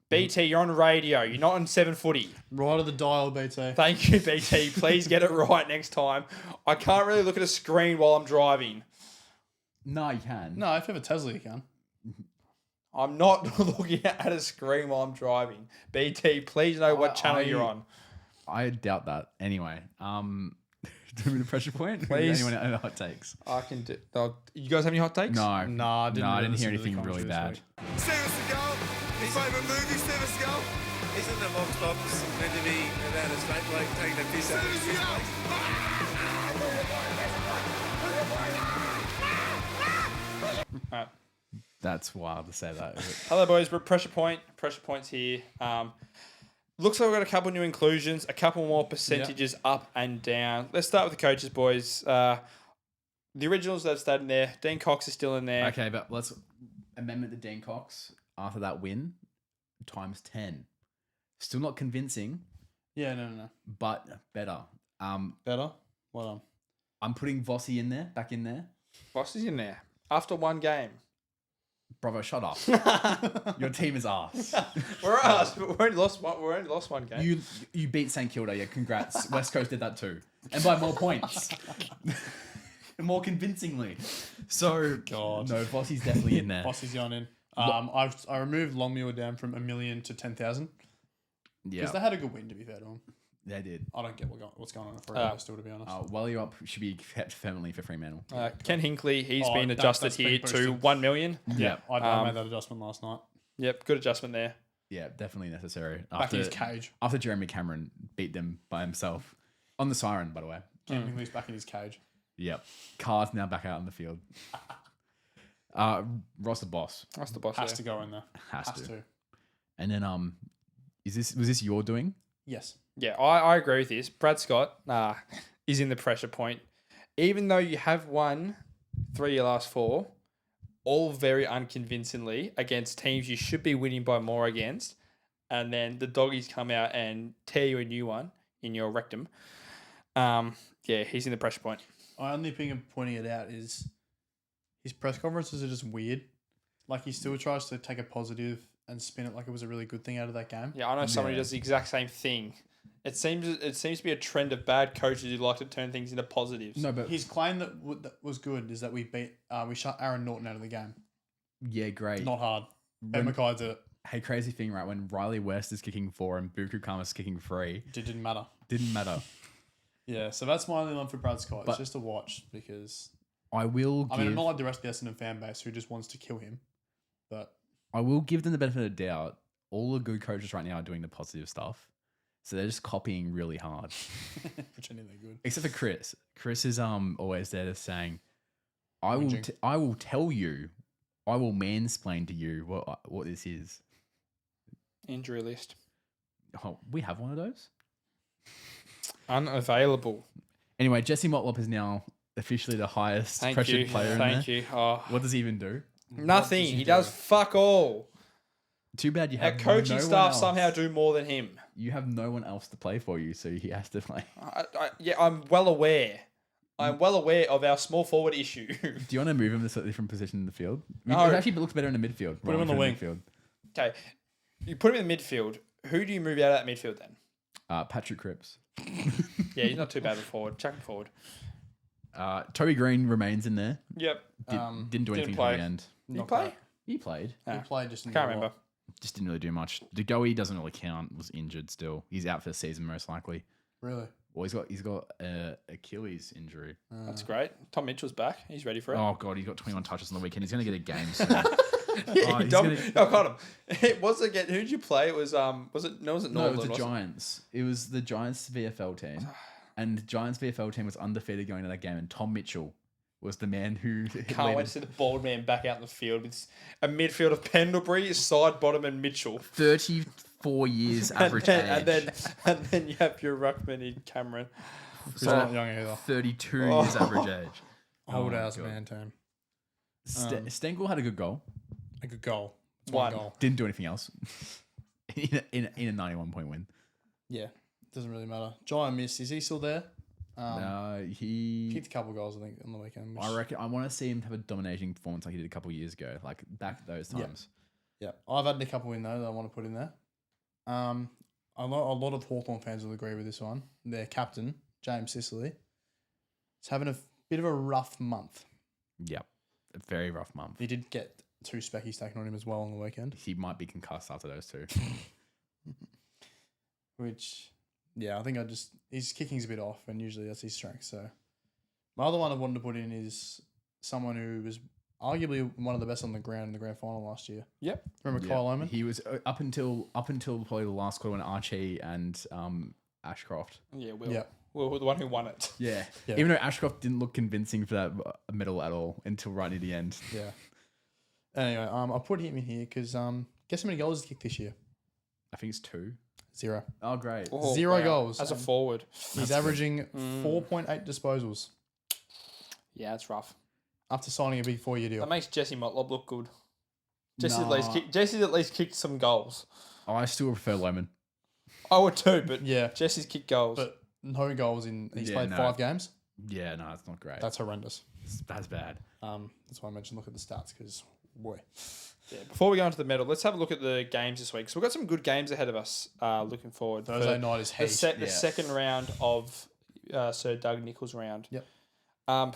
BT, you're on radio. You're not on 740. Right of the dial, BT. Thank you, BT. Please get it right next time. I can't really look at a screen while I'm driving. No, you can. No, if you have a Tesla, you can. I'm not looking at a screen while I'm driving. BT, please know what channel you're on. I doubt that. Anyway, do the pressure point? Please. Anyone any hot takes? I can do. You guys have any hot takes? No. Nah, I didn't hear anything really bad. Steven Seagal, his favourite movie, Steven Seagal. Isn't the Vox Pops meant to be about a straight bloke taking a piss out of Steven Seagal! Alright. That's wild to say that. Hello, boys. We're at Pressure Point. Pressure Point's here. Looks like we've got a couple new inclusions, a couple more percentages up and down. Let's start with the coaches, boys. The originals that have stayed in there. Dean Cox is still in there. Okay, but let's amendment to Dean Cox after that win times 10. Still not convincing, Yeah, no. but better. Better? Well done. I'm putting Vossi in there, back in there. Boss is in there after one game. Bravo, shut up. Your team is arse. We're us. We only lost one game. You beat St Kilda, yeah, congrats. West Coast did that too. And by more points. More convincingly. So, God. no, Vossi's definitely in there. Bossy's gone in. I removed Longmuir down from 1 million to 10,000 Yeah, because they had a good win. To be fair to them, they did. I don't get what's going on in Fremantle still. To be honest, While you're up, should be kept permanently for Fremantle. Ken Hinkley, he's been that- adjusted that's been here to boosted. 1 million. Yeah. I made that adjustment last night. Yep, good adjustment there. Yeah, definitely necessary. Back in his cage. After Jeremy Cameron beat them by himself. On the siren, by the way. Ken Hinkley's back in his cage. Yep. Carr's now back out on the field. Ross the boss. That's the boss. Has there. to go in there. Has Has to. to. And then was this your doing? Yes. Yeah, I agree with this. Brad Scott is in the pressure point. Even though you have won 3 of your last 4, all very unconvincingly against teams you should be winning by more against, and then the doggies come out and tear you a new one in your rectum. Yeah, he's in the pressure point. My only thing of pointing it out is his press conferences are just weird. Like he still tries to take a positive and spin it like it was a really good thing out of that game. Yeah, I know someone who does the exact same thing. It seems to be a trend of bad coaches who like to turn things into positives. No, but His claim that was good is that we shut Aaron Norton out of the game. yeah, great. Not hard. Ben Mackay did it. Hey, crazy thing, right? When Riley West is kicking 4 and Buku Kama's kicking 3, It didn't matter. didn't matter. Yeah, so that's my only one for Brad Scott. But- It's just a watch because I will I mean, I'm give not like the rest of the Essendon fan base who just wants to kill him, but them the benefit of the doubt. All the good coaches right now are doing the positive stuff. So they're just copying really hard. pretending they're good. Except for Chris. Chris is always there to saying, I will Whinging. I will tell you, I will mansplain to you what this is. Injury list. Oh, we have one of those? Unavailable. Anyway, Jesse Motlop is now officially the highest Thank pressured you. player in Thank there. you. Oh, What does he even do? nothing. does he He does do? fuck all. Too bad you Our have coaching no one staff else. somehow do more than him. You have no one else to play for you, so he has to play. Yeah, I'm well aware. I'm well aware of our small forward issue. Do you want to move him to a slightly different position in the field? No. It actually looks better in the midfield. Put him on the wing. Midfield. Okay, you put him in the midfield. Who do you move out of that midfield then? Patrick Cripps. Yeah, he's not too bad for forward. Chuck him forward. Toby Green remains in there. Yep. Didn't do anything play. for the end. Did he play? He played. He played just in Can't remember. Just didn't really do much. DeGoey doesn't really count. Was injured still. He's out for the season most likely. Really? Well, he's got Achilles injury. That's great. Tom Mitchell's back. He's ready for it. Oh god, he got 21 touches on the weekend. He's going to get a game soon. Yeah, he's I got him. It was again. Who did you play? It was was it No, it was Northern? the Giants. It was the Giants VFL team, and Giants VFL team was undefeated going into that game. And Tom Mitchell was the man who Can't wait to see the bald man back out in the field with a midfield of Pendlebury, side bottom, and Mitchell. 34 years average age. And then you have your ruckman in Cameron. He's not young either. 32 years average age. Old my house God. man team. Stengle had a good goal. A good goal. It's One. goal. Didn't do anything else. in a 91-point win. Yeah. Doesn't really matter. Giant missed. Is he still there? No, he. Kicked a couple goals, I think, on the weekend. I reckon I want to see him have a dominating performance like he did a couple years ago, like back those times. Yeah. I've had a couple in, though, that I want to put in there. A lot of Hawthorn fans will agree with this one. Their captain, James Sicily, is having a bit of a rough month. Yep, a very rough month. He did get 2 speckies taken on him as well on the weekend. He might be concussed after those two. Which, yeah, I think his kicking's a bit off, and usually that's his strength. So, my other one I wanted to put in is someone who was arguably one of the best on the ground in the grand final last year. Yep. Remember Kyle Oman? He was up until probably the last quarter when Archie and Ashcroft. Yeah, Will. Yeah. Will, the one who won it. Yeah. Yeah. Even though Ashcroft didn't look convincing for that medal at all until right near the end. Yeah. Anyway, I put him in here because guess how many goals he kicked this year? I think it's 2. 0. Oh, great. Oh, 0 goals. As a forward. He's averaging 4.8 disposals Yeah, it's rough. after signing a big 4-year deal. That makes Jesse Motlop look good. Jesse's Nah. at least kicked some goals. I still prefer Loman. I would too, but Yeah. Jesse's kicked goals. But no goals in. He's Yeah, played no. 5 games. Yeah, no, it's not great. That's horrendous. That's bad. That's why I mentioned look at the stats because boy. Yeah, before we go into the medal, let's have a look at the games this week. So we've got some good games ahead of us. Looking forward. Thursday night is heat. The second round of Sir Doug Nicholls' round. Yep.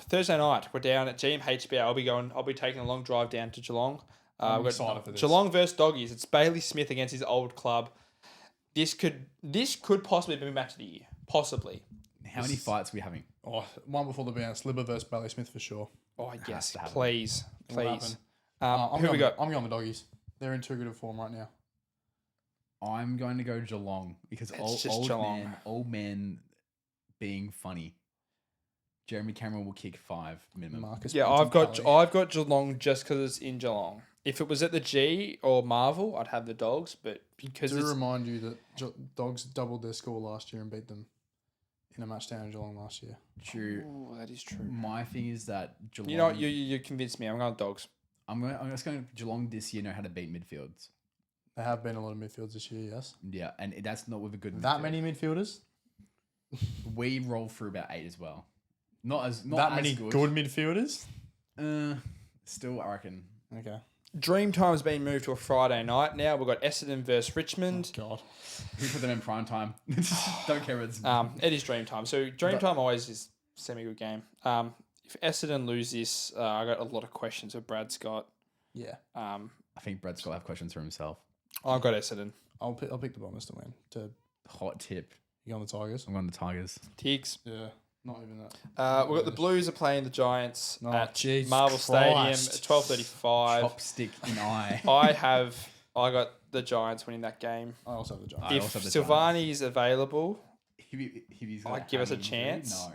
Thursday night we're down at GMHBA. I'll be taking a long drive down to Geelong. I'm We've excited got for this. Geelong versus Doggies. It's Bailey Smith against his old club. This could possibly be match of the year. Possibly. How many fights are we having? Oh, one before the bounce. Slibber versus Bailey Smith for sure. Oh yes, to happen. please. It will happen. Who we got? I'm going the Doggies. They're in too good a form right now. I'm going to go Geelong because just Geelong. old man being funny. Jeremy Cameron will kick 5 minimum. Marcus. Yeah, I've Bontempelli. got Geelong just because it's in Geelong. If it was at the G or Marvel, I'd have the Dogs, but because Do it's remind you that Dogs doubled their score last year and beat them in a match down in Geelong last year. True. Ooh, that is true. My thing is that Geelong. You know what? You convinced me. I'm going Dogs. I'm just going. Geelong this year know how to beat midfields. There have been a lot of midfields this year, yes. Yeah, and that's not with a good. That midfield. many midfielders? We roll through about 8 as well. Not as Good midfielders? Still, I reckon. Okay. Dreamtime's been moved to a Friday night. Now we've got Essendon versus Richmond. God. Who put them in prime time? Don't care. It's It is Dreamtime. So Dreamtime always is semi-good game. If Essendon lose this, I got a lot of questions with Brad Scott. Yeah. I think Brad Scott have questions for himself. I've got Essendon. I'll pick the Bombers to win. Hot tip. You go on the Tigers? I'm going the Tigers. Tigs. Yeah. Not even that. We've got the Blues are playing the Giants Oh, at Jesus Marvel Stadium at Christ. 12:35. Chopstick in eye. I got the Giants winning that game. I also have the Giants. I If also have the Silvani is available, He's Like, give us a injury? chance. No.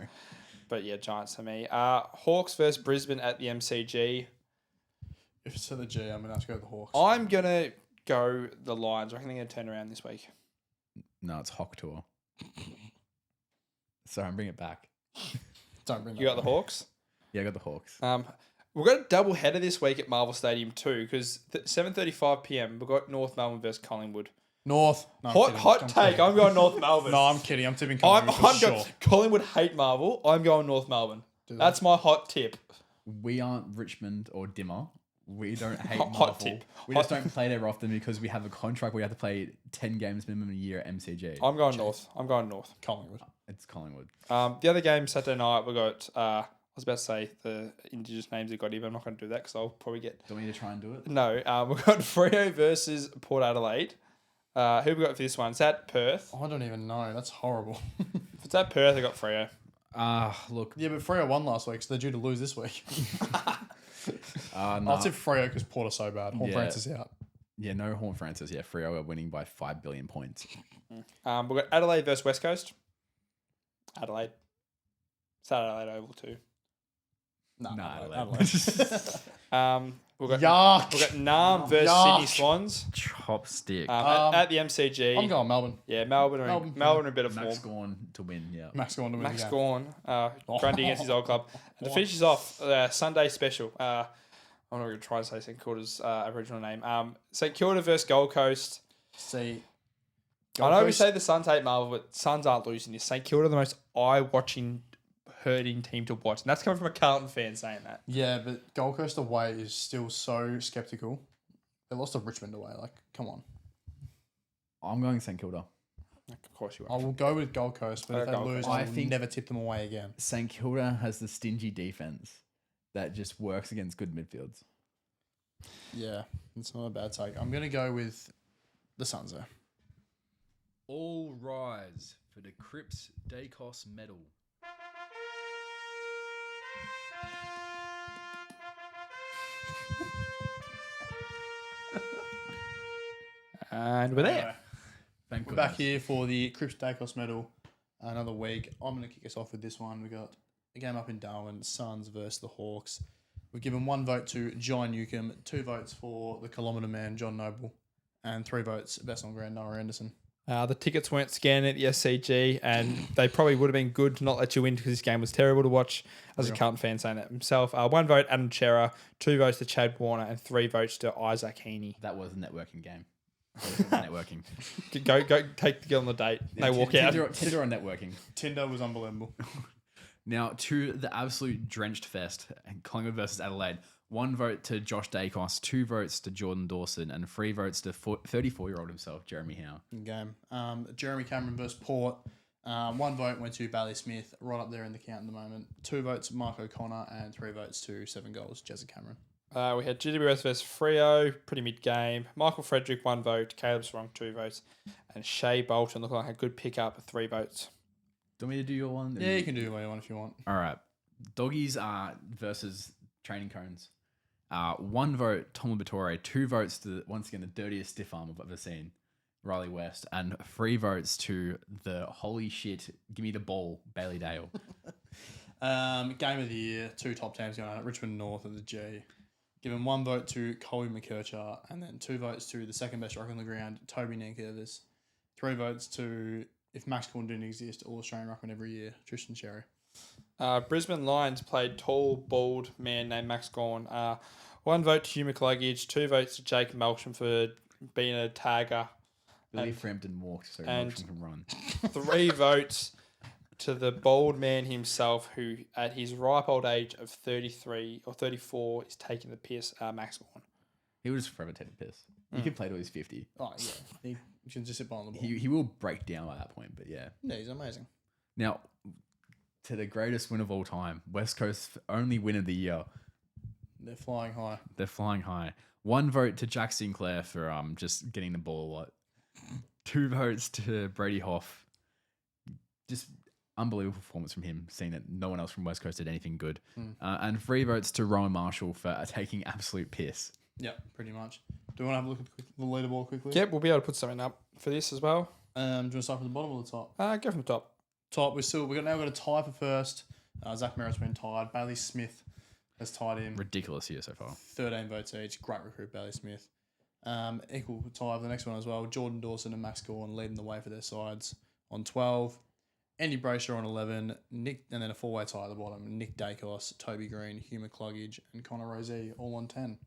but yeah, Giants for me. Hawks versus Brisbane at the MCG. If it's to the G, I'm going to have to go with the Hawks. I'm going to go the Lions. I reckon they're going to turn around this week. No, it's Hawk Tour. Sorry, I'm bringing it back. Don't bring that You got the up. Hawks? Yeah, I got the Hawks. We've got a double header this week at Marvel Stadium too, because 7:35 p.m. we've got North Melbourne versus Collingwood. North. No, I'm kidding. Hot I'm take. kidding. I'm going North Melbourne. No, I'm kidding. I'm tipping I'm Collingwood for sure. going. Collingwood hate Marvel. I'm going North Melbourne. That's my hot tip. We aren't Richmond or Dimmer. We don't hate Hot Marvel. tip. We just don't play there often because we have a contract where we have to play 10 games minimum a year at MCG. I'm going North. I'm going North. Collingwood. It's Collingwood. The other game Saturday night we got. I was about to say the Indigenous names we got here, but I'm not going to do that because I'll probably get. Do we need to try and do it? No, we've got Freo versus Port Adelaide. Who have we got for this one? Is that Perth? I don't even know. That's horrible. If it's at Perth, I got Freo. Look. Yeah, but Freo won last week, so they're due to lose this week. No. I'll tip Freo because Porter's so bad. Horn Yeah. Francis out. Yeah, no Horn Francis. Yeah, Freo are winning by 5 billion points. We've got Adelaide versus West Coast. Adelaide. It's at Adelaide Oval too. No, Adelaide. We've got Yuck. We've got Nam versus Yuck. Sydney Swans. Chopstick. At the MCG. I'm going Melbourne. Yeah, Melbourne are in a bit of form. Max Gorn to win, yeah. Max going to win Max the game. Gorn, Grundy against his old club. And to finish this off, Sunday special. I'm not going to try to say St Kilda's original name. St Kilda versus Gold Coast. See, I know we say the Suns hate Marvel, but Suns aren't losing this. St Kilda are the most eye-watching, hurting team to watch. And that's coming from a Carlton fan saying that. Yeah, but Gold Coast away is still so skeptical. They lost to Richmond away. Like, come on. I'm going St Kilda. Of course you I are. will go with Gold Coast, but if they Gold lose, Coast. I I will think- never tip them away again. St Kilda has the stingy defense that just works against good midfields. Yeah, it's not a bad take. I'm going to go with the Suns, though. All rise for the Cripps Dacos medal. And we're there. Anyway, Thank we're back here for the Cripps Dacos medal. Another week. I'm going to kick us off with this one. We got a game up in Darwin, Suns versus the Hawks. We've given 1 vote to John Newcomb, 2 votes for the kilometre man, John Noble, and 3 votes, best on ground, Noah Anderson. The tickets weren't scanned at the SCG, and they probably would have been good to not let you in because this game was terrible to watch. As a Carlton fan saying that himself. 1 vote, Adam Chera, 2 votes to Chad Warner, and 3 votes to Isaac Heaney. That was a networking game. Networking. Go take the girl on the date. They walk out. Tinder on networking. Tinder was unbelievable. Now to the absolute drenched fest, Collingwood versus Adelaide. 1 vote to Josh Dacos, 2 votes to Jordan Dawson, and 3 votes to 34-year-old himself, Jeremy Howe. Game. Jeremy Cameron versus Port. 1 vote went to Bailey Smith, right up there in the count at the moment. 2 votes Mark O'Connor, and 3 votes to 7 goals, Jezza Cameron. We had GWS versus Freo, pretty mid-game. Michael Frederick, 1 vote. Caleb Strong, 2 votes. And Shea Bolton looked like a good pickup, 3 votes. Do you want me to do your one? Yeah, you can do what you want if you want. All right. Doggies versus training cones. 1 vote, Tom Labatore. 2 votes to, once again, the dirtiest stiff arm I've ever seen, Riley West. And 3 votes to the holy shit, give me the ball, Bailey Dale. Game of the year, 2 top teams going on, Richmond North and the G. Given 1 vote to Colby McKercher, and then 2 votes to the second best ruck on the ground, Toby Nankervis. 3 votes to, if Max Corn didn't exist, All-Australian ruckman every year, Tristan Sherry. Brisbane Lions played tall, bald man named Max Gorn. 1 vote to Hugh McCluggage, 2 votes to Jake Melsham for being a tagger. Billy Frampton walked, so and- Motion can run. 3 votes to the bald man himself, who at his ripe old age of 33 or 34 is taking the piss, Max Gorn. He would just forever take the piss. He could play till he's 50. Oh, yeah. He can just sit behind the ball. He will break down by that point, but yeah. Yeah, he's amazing. Now, to the greatest win of all time, West Coast's only win of the year. They're flying high. They're flying high. 1 vote to Jack Sinclair for just getting the ball a lot. 2 votes to Brady Hoff. Just unbelievable performance from him, seeing that no one else from West Coast did anything good. And 3 votes to Rowan Marshall for taking absolute piss. Yeah, pretty much. Do you want to have a look at the leaderboard quickly? Yep, we'll be able to put something up for this as well. Do you want to start from the bottom or the top? Go from the top. Top, now got a tie for first. Zach Merritt's been tied. Bailey Smith has tied him. Ridiculous year so far. 13 votes each. Great recruit, Bailey Smith. Equal tie for the next one as well. Jordan Dawson and Max Gorn leading the way for their sides on 12. Andy Brayshaw on 11. Nick, and then a 4-way tie at the bottom. Nick Dacos, Toby Green, Hugh McCluggage, and Connor Rozee all on 10.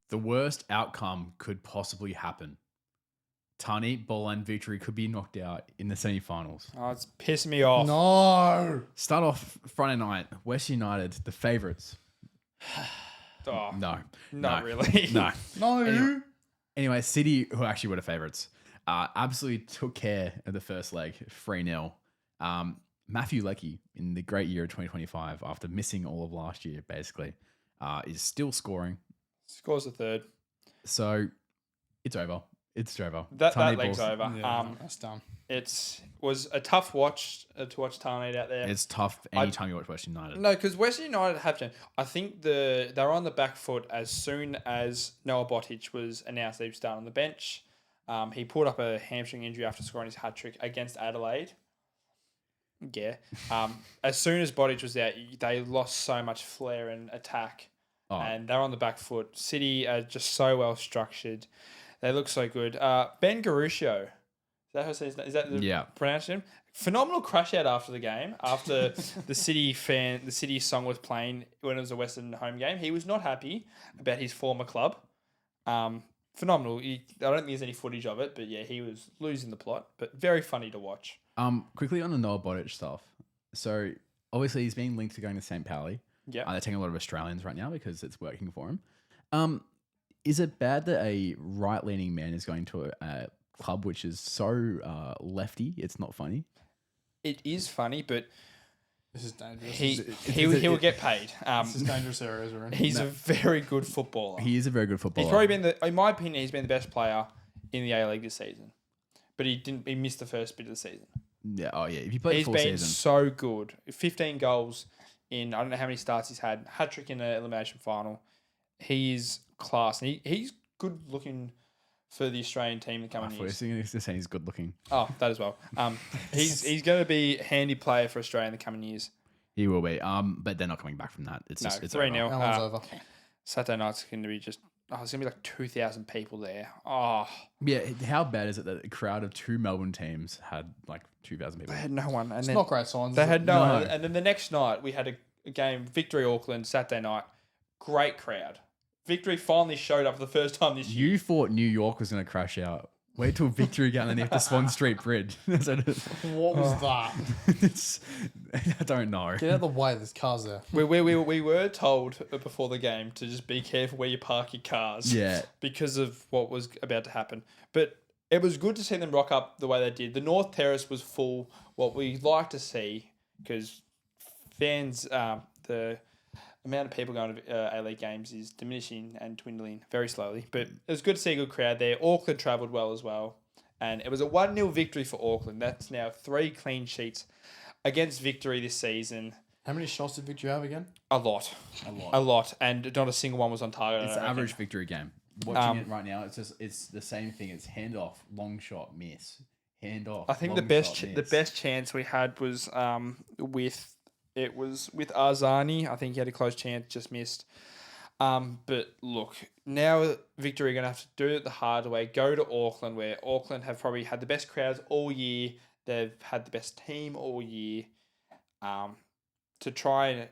The worst outcome could possibly happen. Tani Boland victory could be knocked out in the semi-finals. Oh, it's pissing me off. No! Start off Friday night, West United, the favourites. Oh, No. not no, really. No. No! Anyway, City, who actually were the favourites, absolutely took care of the first leg, 3-0. Matthew Leckie, in the great year of 2025, after missing all of last year, basically, is still scoring. Scores a third. So it's over. It's over. That Tane leg's Ball's- over. Yeah, that's done. It was a tough watch to watch Tarnate out there. It's tough anytime you watch West United. No, because Western United have to. I think they were on the back foot as soon as Noah Botic was announced that he was starting on the bench. He pulled up a hamstring injury after scoring his hat trick against Adelaide. Yeah. As soon as Botic was out, they lost so much flair and attack, and they're on the back foot. City are just so well structured. They look so good. Ben Garuccio. Is that how his name? Is that the pronunciation? Phenomenal crash out after the game. After the City song was playing when it was a Western home game. He was not happy about his former club. Phenomenal. I don't think there's any footage of it, but yeah, he was losing the plot. But very funny to watch. Quickly on the Noah Botic stuff. So obviously he's being linked to going to St. Pauli. Yeah. They're taking a lot of Australians right now because it's working for him. Is it bad that a right-leaning man is going to a club which is so lefty? It's not funny. It is funny, but This is dangerous. he will get paid. This is dangerous areas we're in. He's a very good footballer. He is a very good footballer. He's probably in my opinion, he's been the best player in the A-League this season. But he missed the first bit of the season. Yeah. Oh, yeah. If you played He's full been season, so good. 15 goals in, I don't know how many starts he's had. Hat-trick in the elimination final. He's class. And he's good looking for the Australian team in the coming years. He's just saying he's good looking. Oh, that as well. He's going to be a handy player for Australia in the coming years. He will be. But they're not coming back from that. It's just it's 3-0. over. That one's over. Saturday night's going to be just... Oh, there's going to be like 2,000 people there. Oh. Yeah. How bad is it that a crowd of two Melbourne teams had like 2,000 people? They had no one. And It's then not great signs. They is had it? no one. And then the next night, we had a game, Victory Auckland, Saturday night. Great crowd. Victory finally showed up for the first time this year. You thought New York was going to crash out. Wait till Victory get underneath the Swan Street Bridge. What was that? I don't know. Get out of the way. There's cars there. We were told before the game to just be careful where you park your cars. Yeah. Because of what was about to happen. But it was good to see them rock up the way they did. The North Terrace was full. What we like to see, because fans, the amount of people going to A-League games is diminishing and dwindling very slowly. But it was good to see a good crowd there. Auckland travelled well as well. And it was a 1-0 victory for Auckland. That's now 3 clean sheets against Victory this season. How many shots did Victory have again? A lot. And not a single one was on target. It's the average Victory game. Watching it right now, it's the same thing. It's hand off, long shot, miss. Hand off. I think long shot, miss. the best chance we had was with Arzani. I think he had a close chance, just missed. But look, now Victory are going to have to do it the hard way. Go to Auckland, where Auckland have probably had the best crowds all year. They've had the best team all year. To try and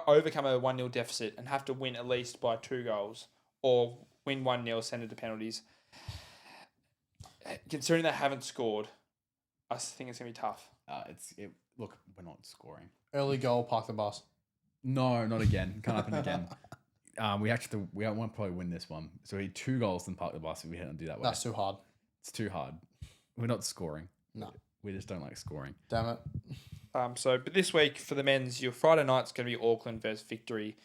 overcome a 1-0 deficit and have to win at least by 2 goals or win 1-0, send it to penalties. Considering they haven't scored, I think it's going to be tough. Look, we're not scoring. Early goal, park the bus. No, not again. Can't happen again. We won't probably win this one. So we need 2 goals and park the bus if we don't do that way. That's too hard. It's too hard. We're not scoring. No. We just don't like scoring. Damn it. But this week for the men's, your Friday night's going to be Auckland versus Victory.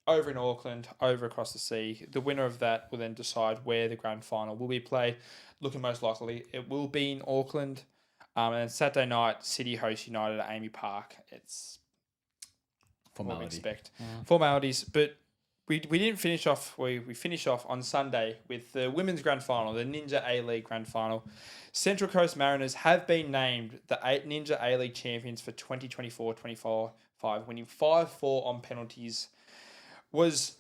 Over in Auckland, over across the sea. The winner of that will then decide where the grand final will be played. Looking most likely, it will be in Auckland. And then Saturday night, City host United at Amy Park. It's what we expect. Formalities, but we didn't finish off. We finish off on Sunday with the women's grand final, the Ninja A-League grand final. Central Coast Mariners have been named the Ninja A-League champions for 2024-25, winning 5-4 on penalties. Was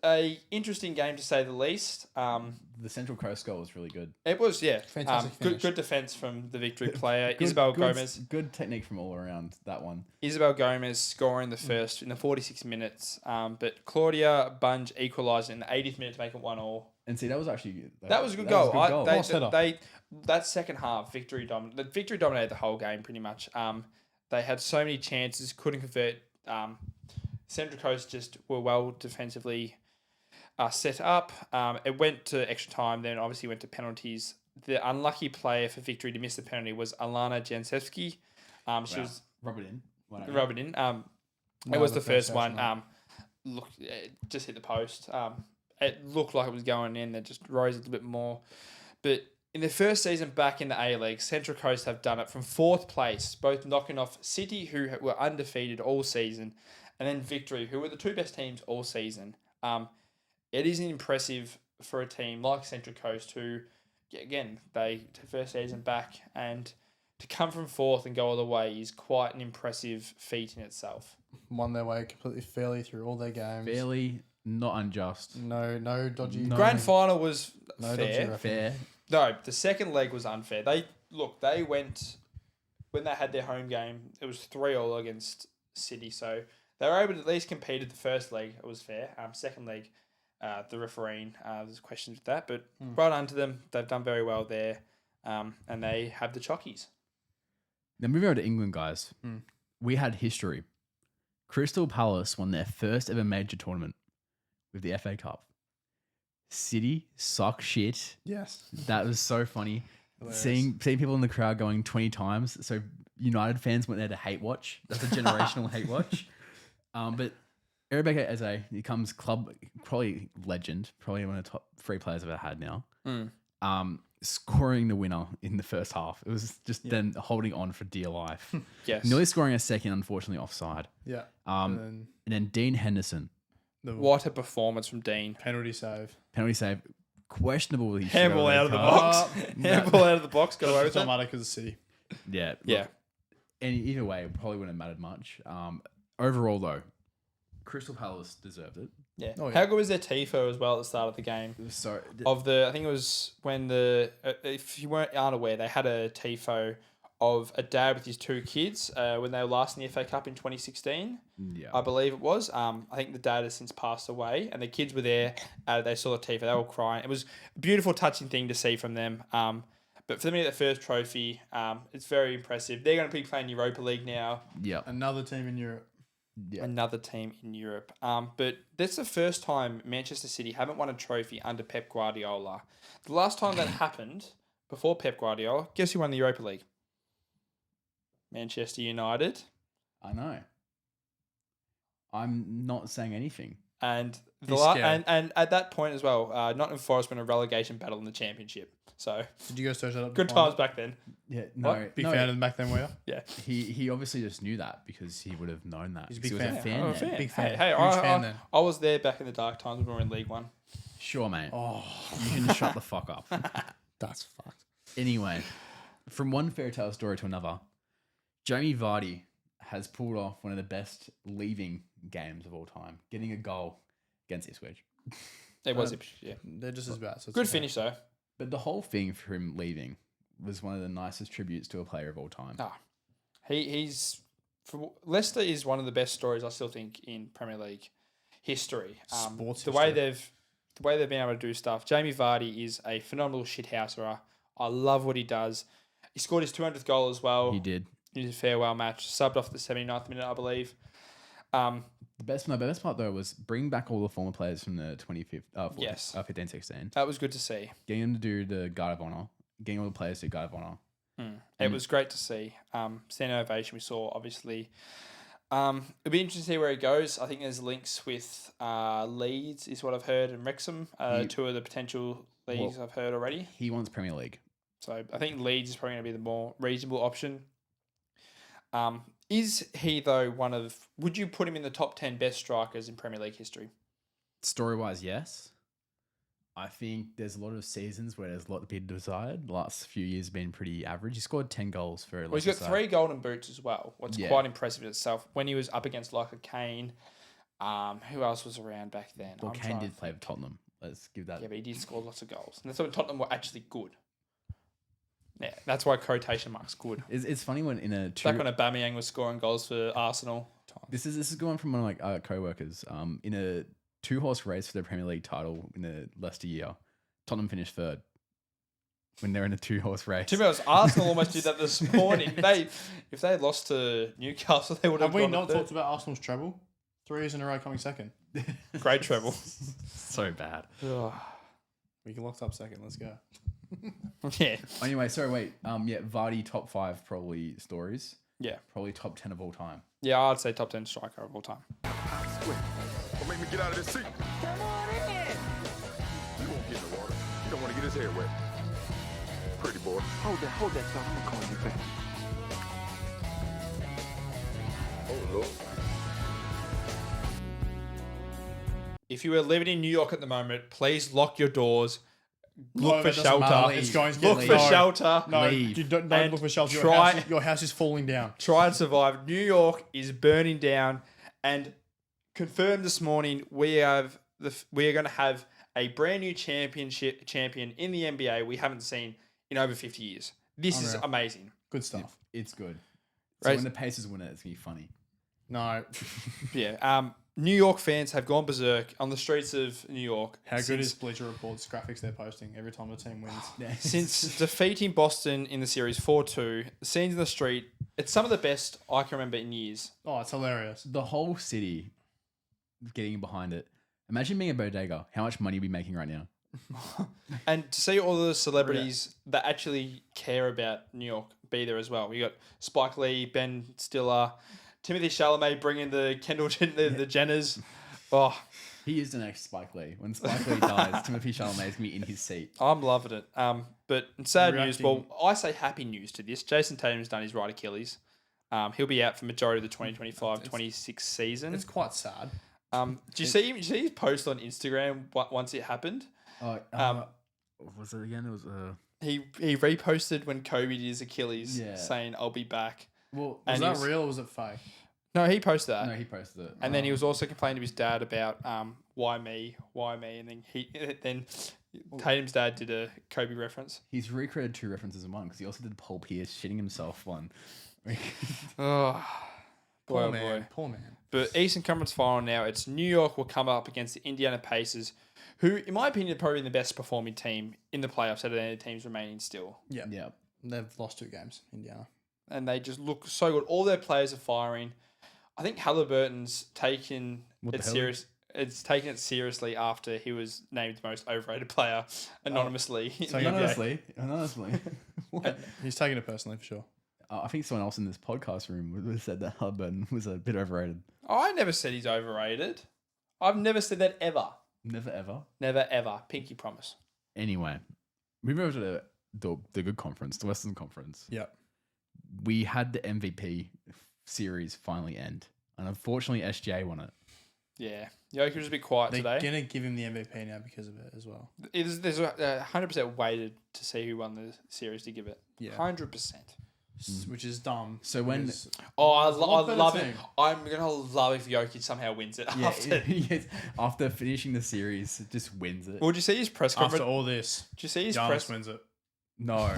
a interesting game to say the least. The Central Coast goal was really good. It was, yeah. Fantastic finish. Good defense from the Victory player, Isabel Gomez. Good technique from all around that one. Isabel Gomez scoring the first in the 46 minutes. But Claudia Bunge equalised in the 80th minute to make it 1-1. And see, that was actually that was a good goal. Goal. That second half, Victory dominated the whole game pretty much. They had so many chances, couldn't convert. Central Coast just were well defensively set up. It went to extra time, then obviously went to penalties. The unlucky player for Victory to miss the penalty was Alana Jansevsky. She was Rub it in. Why don't you? Rub it in. It was the first one. Look, it just hit the post. It looked like it was going in. It just rose a little bit more. But in their first season back in the A-League, Central Coast have done it from 4th place, both knocking off City, who were undefeated all season, and then Victory, who were the 2 best teams all season. It is impressive for a team like Central Coast who, again, they first season back, and to come from 4th and go all the way is quite an impressive feat in itself. Won their way completely fairly through all their games. Fairly, not unjust. No dodgy. Grand final was dodgy Fair. No, the second leg was unfair. They went when they had their home game. It was 3-3 against City, so they were able to at least compete at the first leg. It was fair. Second leg, the refereeing, there's questions with that, but right on to them. They've done very well there, and they have the chockies. Now moving on to England, guys. We had history. Crystal Palace won their first ever major tournament with the FA Cup. City suck shit. Yes. That was so funny. Hilarious. Seeing people in the crowd going 20 times. So United fans went there to hate watch. That's a generational hate watch. But Rebecca Eze becomes club probably legend, probably one of the top 3 players I've ever had now. Scoring the winner in the first half. It was just them holding on for dear life. Yes. Nearly scoring a second, unfortunately offside. Yeah. And then Dean Henderson, What a performance from Dean. Penalty save. penalty save, questionable. He should Handball have out of the red card. box. Handball out of the box. Got away with It's not it. matter because of City. Yeah, Yeah. look, and either way, it probably wouldn't have mattered much. Overall, though, Crystal Palace deserved it. Yeah. Oh, yeah. How good was their tifo as well at the start of the game? It was so I think it was when if you aren't aware, they had a tifo of a dad with his 2 kids when they were last in the FA Cup in 2016. yeah. I believe it was. I think the dad has since passed away, and the kids were there. They saw the tifo. They were crying. It was a beautiful, touching thing to see from them. But for them to get their first trophy, it's very impressive. They're going to be playing Europa League now. Yeah. Another team in Europe. Yeah. Another team in Europe. But that's the first time Manchester City haven't won a trophy under Pep Guardiola. The last time that happened, before Pep Guardiola, guess who won the Europa League? Manchester United. I know. I'm not saying anything. And He's scared. and at that point as well, Nottingham Forest won a relegation battle in the Championship. So Did you guys search that up? good times back then. Yeah. No. What? Big no, fan of them back then, were you? Yeah. He obviously just knew that because he would have known that. He's a because big he was fan. a I'm a fan. then. fan. Big fan. Hey, Huge fan then. I was there back in the dark times when we were in League One. Sure, mate. Oh, You can shut the fuck up. that's fucked. Anyway, from one fairy tale story to another, Jamie Vardy has pulled off one of the best leaving games of all time, getting a goal against Ipswich. It was, yeah. They're just as bad. So it's Good okay. finish though. But the whole thing for him leaving was one of the nicest tributes to a player of all time. He's Leicester is one of the best stories I still think in Premier League history. Sports the way they've been able to do stuff. Jamie Vardy is a phenomenal shithouser. I love what he does. He scored his 200th goal as well. He did. In his farewell match, subbed off the 79th minute, I believe. The best part though was bring back all the former players from the Yes. 15-16, That was good to see. getting them to do the Guard of Honor, getting all the players to do Guard of Honor. It was great to see. Standing ovation we saw, obviously. It'll be interesting to see where he goes. I think there's links with Leeds, is what I've heard, and Wrexham, 2 of the potential leagues I've heard already. He wants Premier League. So I think Leeds is probably going to be the more reasonable option. Is he, though, would you put him in the top 10 best strikers in Premier League history? Story-wise, yes. I think there's a lot of seasons where there's a lot to be desired. The last few years have been pretty average. He scored 10 goals for Well, he's got 3 golden boots as well. What's Yeah. quite impressive in itself. When he was up against like a Kane, who else was around back then? Well, I'm Kane trying did to play for Tottenham. Let's give that. Yeah, but he did score lots of goals. And that's when Tottenham were actually good. Yeah, that's why quotation marks good. It's funny when in a Back when Aubameyang was scoring goals for Arsenal. this is going from one of my co-workers. In a 2-horse race for the Premier League title in the Leicester year, Tottenham finished 3rd when they're in a 2-horse race. To be honest, Arsenal almost did that this morning. If they had lost to Newcastle, they would have Have we gone not to talked about Arsenal's treble? 3 years in a row coming second. Great treble. So bad. We can locked up second. Let's go. Yeah. Anyway, sorry, wait. Yeah, Vardy top 5 probably stories. Yeah. Probably top 10 of all time. Yeah, I'd say top 10 striker of all time. Don't make me get out of this seat. Come on in. You won't get in the water. You don't want to get his hair wet. Pretty boy. Hold that thought. I'm gonna call you back. Oh, Lord. If you are living in New York at the moment, please lock your doors. No, Look for that doesn't matter. shelter. It's going to get Look for no. shelter. No, Leave. you don't And look for shelter. try- Your house is falling down. Try and survive. New York is burning down, and confirmed this morning we are going to have a brand new champion in the NBA we haven't seen in over 50 years. This is Unreal. amazing. Good stuff. It's good. So Right. when the Pacers win it, it's going to be funny. No. Yeah. New York fans have gone berserk on the streets of New York. How good is Bleacher Report's graphics they're posting every time the team wins? Since defeating Boston in the series 4-2, the scenes in the street, it's some of the best I can remember in years. Oh, it's hilarious. The whole city getting behind it. Imagine being a bodega. How much money are we making right now? And to see all the celebrities that actually care about New York be there as well. We got Spike Lee, Ben Stiller, Timothy Chalamet bringing the Kendall, the Jenners. Oh, He is the next Spike Lee. When Spike Lee dies, Timothy Chalamet is going to be in his seat. I'm loving it. But in sad news, Reacting- well, I say happy news to this. Jason Tatum's done his right Achilles. He'll be out for majority of the 2025-26 season. It's quite sad. Do you see his post on Instagram once it happened? What was it again? It was He reposted when Kobe did his Achilles, Yeah. saying "I'll be back." well, Was And that he was- real or was it fake? No, he posted that, no, he posted it. and then he was also complaining to his dad about why me, and then Tatum's dad did a Kobe reference. He's recreated 2 references in one because he also did Paul Pierce shitting himself one. Oh, Poor boy, man. boy. Poor man. But Eastern Conference final now, it's New York will come up against the Indiana Pacers, who, in my opinion, are probably the best performing team in the playoffs out of any teams remaining still. Yeah. Yeah. They've lost 2 games, Indiana. And they just look so good. All their players are firing. I think Halliburton's taken What the it hell? serious. It's taken it seriously after he was named the most overrated player anonymously. in the NBA. Anonymously. What? He's taking it personally for sure. I think someone else in this podcast room would have said that Halliburton was a bit overrated. I never said he's overrated. I've never said that ever. Never ever. Never ever. Pinky promise. Anyway, moving over to the good conference, the Western Conference. Yep. We had the MVP series finally end, and unfortunately, SGA won it. Yeah. Jokic was a bit quiet They're today. going to give him the MVP now because of it as well. There's 100% waited to see who won the series to give it. Yeah. 100%. Which is dumb. So when- because- Oh, I There's a lot better love it. team. I'm going to love if Jokic somehow wins it Yeah, after. yes, after finishing the series, it just wins it. Well, did you see his press after conference? all this, Did you see his Giannis press? wins it. No.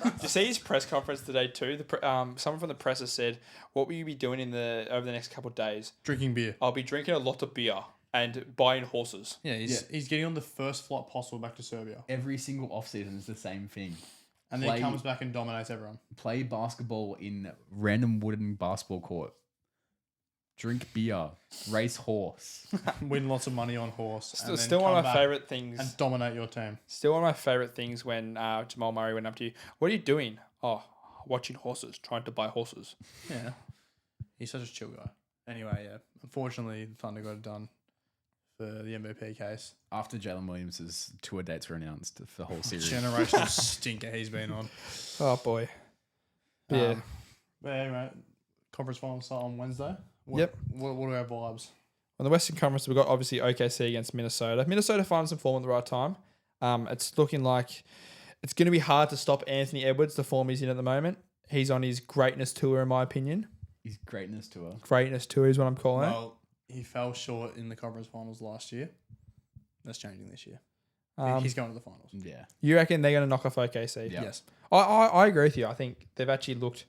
Did you see his press conference today too? Someone from the press has said, "What will you be doing over the next couple of days?" Drinking beer. I'll be drinking a lot of beer and buying horses. Yeah, he's getting on the first flight possible back to Serbia. Every single offseason is the same thing. And then he comes back and dominates everyone. Play basketball in random wooden basketball court. Drink beer. Race horse. Win lots of money on horse. Still one of my favorite things. And dominate your team. Still one of my favorite things when Jamal Murray went up to you. What are you doing? Oh, watching horses, trying to buy horses. Yeah. He's such a chill guy. Anyway, yeah. Unfortunately, the Thunder got it done for the MVP case. After Jalen Williams' tour dates were announced for the whole series. Generational stinker he's been on. Oh boy. Yeah. But anyway, conference finals start on Wednesday. Yep. What are our vibes? On the Western Conference, we've got obviously OKC against Minnesota. Minnesota finds some form at the right time. It's looking like it's going to be hard to stop Anthony Edwards, the form he's in at the moment. He's on his greatness tour, in my opinion. His greatness tour. Greatness tour is what I'm calling it. Well, he fell short in the conference finals last year. That's changing this year. He's going to the finals. Yeah. You reckon they're going to knock off OKC? Yeah. Yes. I agree with you. I think they've actually looked...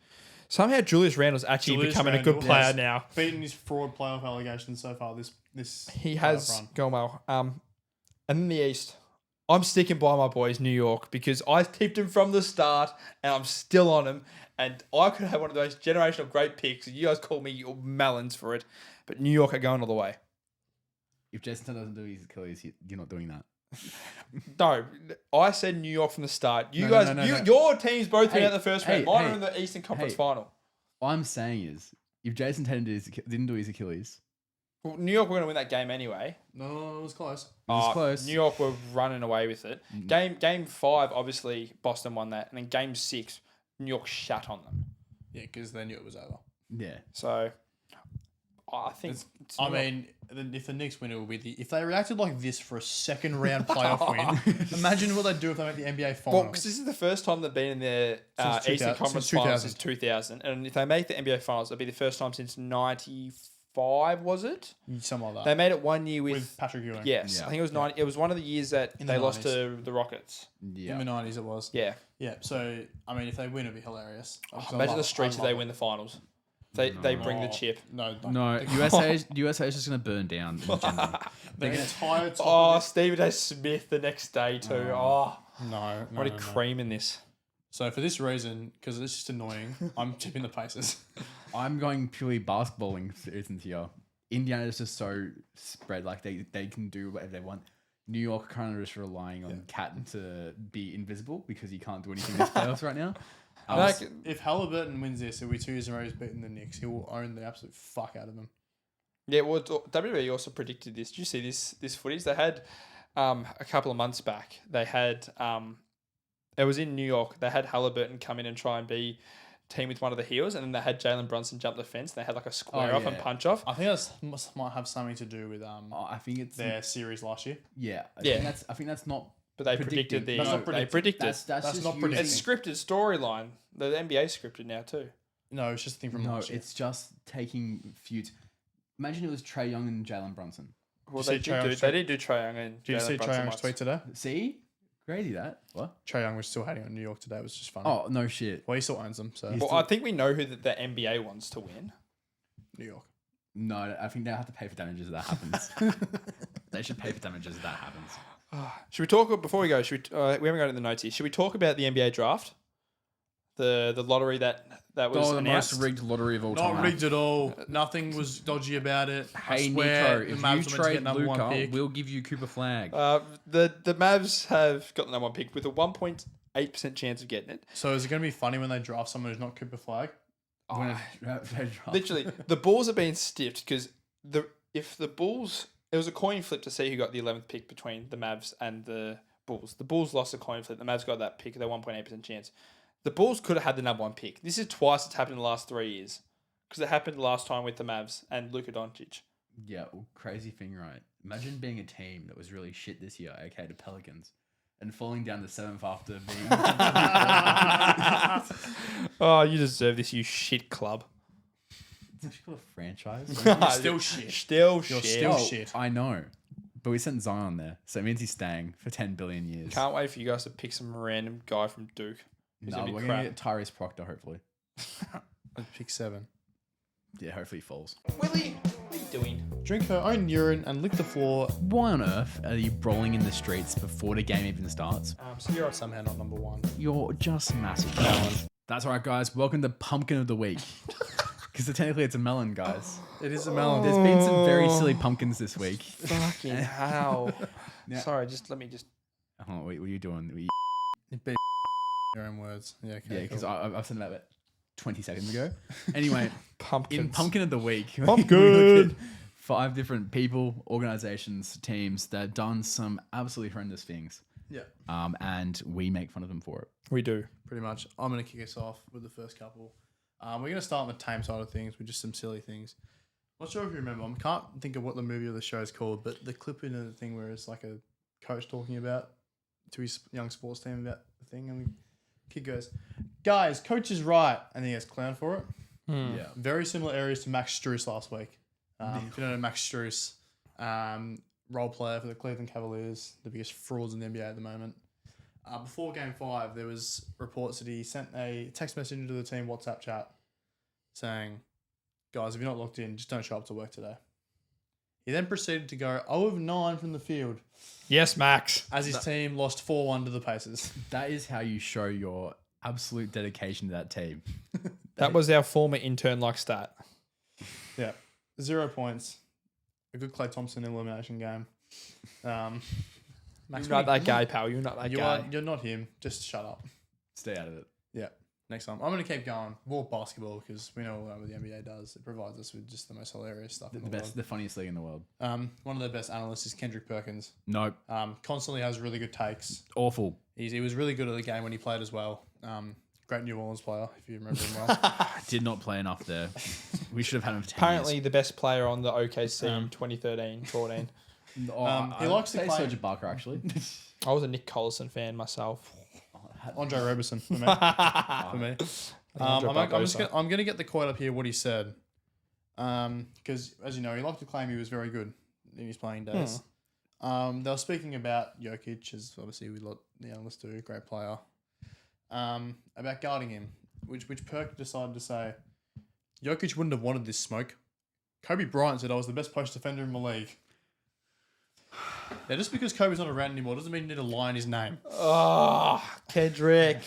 Somehow Julius Randle's actually Julius becoming a Randle good player has now. Beaten his fraud playoff allegations so far this He playoff has run. gone well. And in the East, I'm sticking by my boys, New York, because I tipped him from the start and I'm still on him. And I could have one of those generational great picks. You guys call me your melons for it. But New York are going all the way. If Jason doesn't do his Achilles, you're not doing that. No, I said New York from the start. You No, guys, no. your teams both went Hey, out the first hey, round. Mine hey, are in the Eastern Conference hey. final. All I'm saying is, if Jason Tatum didn't do his Achilles, Well, New York were going to win that game anyway. No, it was close. it was close. New York were running away with it. Game 5, obviously, Boston won that. And then Game 6, New York shat on them. Yeah, because they knew it was over. Yeah. So, I think... it's I not- mean, if the Knicks win, it will be if they reacted like this for a second round playoff win. Imagine what they'd do if they make the NBA finals. Well, because this is the first time they've been in the Since Eastern 2000 Conference since Finals since 2000. And if they make the NBA Finals, it'll be the first time since 95, was it? Something like They that. made it 1 year with... With Patrick Ewing. Yes, Yeah. I think it was 90. It was one of the years that In they the lost 90s. to the Rockets. Yeah. In the 90s it was. Yeah. Yeah, so, I mean, if they win, it'd be hilarious. Imagine the streets if they win the finals. They bring the chip. No, No, USA is just going to burn down in general. the entire top Oh, of Stephen A. Smith the next day too. Oh, this. No, what a cream in this. So for this reason, because it's just annoying, I'm tipping the Pacers. I'm going purely basketballing seasons here. Indiana is just so spread, like they can do whatever they want. New York kind of just relying on Cat to be invisible because he can't do anything in this playoffs right now. If Halliburton wins this, it'll be 2 years in a row he's beating the Knicks. He will own the absolute fuck out of them. Yeah, well, WWE also predicted this. Did you see this footage? They had a couple of months back. They had it was in New York. They had Halliburton come in and try and be team with one of the heels, and then they had Jalen Brunson jump the fence. And they had like a square off and punch off. I think that might have something to do with I think it's their series last year. yeah. Yeah. I think that's not. But they predicted the. That's not They predicted. predicted. That's That's just not using- predicting. It's scripted storyline. The NBA scripted now too. No, it's just a thing from No, last year. it's just taking feuds. Imagine it was Trey Young and Jalen Brunson. Well, Did you they see Trae did. Young's They did do Trae Young and. Did you Jalen see Trae Brunson Young's once. tweet today? See, crazy that what? Trae Young was still hating on New York today. It was just funny. Oh no shit. Well, he still owns them, so Well, I think we know who the NBA wants to win. New York. No, I think they have to pay for damages if that happens. They should pay for damages if that happens. Should we talk before we go? Should we haven't got it in the notes here. Should we talk about the NBA draft? The lottery that was the announced. most rigged lottery of all Not time. rigged at all. Nothing was dodgy about it. I Hey swear, Nico, the if Mavs you were meant to trade get number one Luka, pick. we'll give you Cooper Flag. The Mavs have got the number 1 pick with a 1.8% chance of getting it. So is it going to be funny when they draft someone who's not Cooper Flag? Literally, the Bulls are being stiffed because if the Bulls, it was a coin flip to see who got the 11th pick between the Mavs and the Bulls. The Bulls lost a coin flip. The Mavs got that pick. Their 1.8% chance. The Bulls could have had the number 1 pick. This is twice it's happened in the last 3 years because it happened last time with the Mavs and Luka Doncic. Yeah, well, crazy thing, right? Imagine being a team that was really shit this year, aka the Pelicans, and falling down to 7th after being. Oh, you deserve this, you shit club. It's actually called a franchise. Still shit. Still You're shit. still shit. I know, but we sent Zion there, so it means he's staying for 10 billion years. Can't wait for you guys to pick some random guy from Duke. Who's No, gonna be we're crap. gonna get Tyrese Proctor, hopefully. Pick 7. Yeah, hopefully he falls. Willie, what are you doing? Drink her own urine and lick the floor. Why on earth are you brawling in the streets before the game even starts? So you're somehow not number 1. You're just massive. That's all right, guys. Welcome to Pumpkin of the Week. Because technically it's a melon, guys. It is a melon. There's been some very silly pumpkins this week. Fucking hell. Yeah. Sorry, let me just. Oh, what are you doing? Your own words. Yeah, okay. Yeah, because cool. I've said that about 20 seconds ago. Anyway, Pumpkins. in Pumpkin of the Week, Pumpkin. we look at 5 different people, organizations, teams that have done some absolutely horrendous things. Yeah, And we make fun of them for it. We do. pretty much. I'm going to kick us off with the first couple. We're going to start on the tame side of things with just some silly things. Not sure if you remember. I can't think of what the movie or the show is called, but the clip in the thing where it's like a coach talking about to his young sports team about the thing, and the kid goes, "Guys, coach is right," and he gets clowned for it. Yeah. Very similar areas to Max Strus last week. If you don't know Max Strus, role player for the Cleveland Cavaliers, the biggest frauds in the NBA at the moment. Before Game 5, there was reports that he sent a text message into the team WhatsApp chat saying, "Guys, if you're not locked in, just don't show up to work today." He then proceeded to go 0 of 9 from the field Yes, Max. as his team lost 4-1 to the Pacers. That is how you show your absolute dedication to that team. That was our former intern like stat. Yeah. 0 points. A good Klay Thompson elimination game. Max, You're not that guy, pal. You're not that guy. You're not him. Just shut up. Stay out of it. Yeah. next time. I'm going to keep going. More basketball because we know what the NBA does. It provides us with just the most hilarious stuff in the world. The funniest league in the world. One of the best analysts is Kendrick Perkins. Nope. Constantly has really good takes. Awful. He was really good at the game when he played as well. Great New Orleans player, if you remember him well. Did not play enough there. We should have had him for 10 Apparently years. the best player on the OKC in 2013-14. He likes to say claim- Serge Ibaka, actually. I was a Nick Collison fan myself. Andre Roberson for me. For me. Andre I'm going to get the quote up here, what he said. Because, as you know, he liked to claim he was very good in his playing days. They were speaking about Jokic, as obviously we lot the analysts do, great player. About guarding him, which Perk decided to say, Jokic wouldn't have wanted this smoke. Kobe Bryant said I was the best post defender in the league. Now, just because Kobe's not around anymore doesn't mean you need to lie in his name. Oh, Kendrick.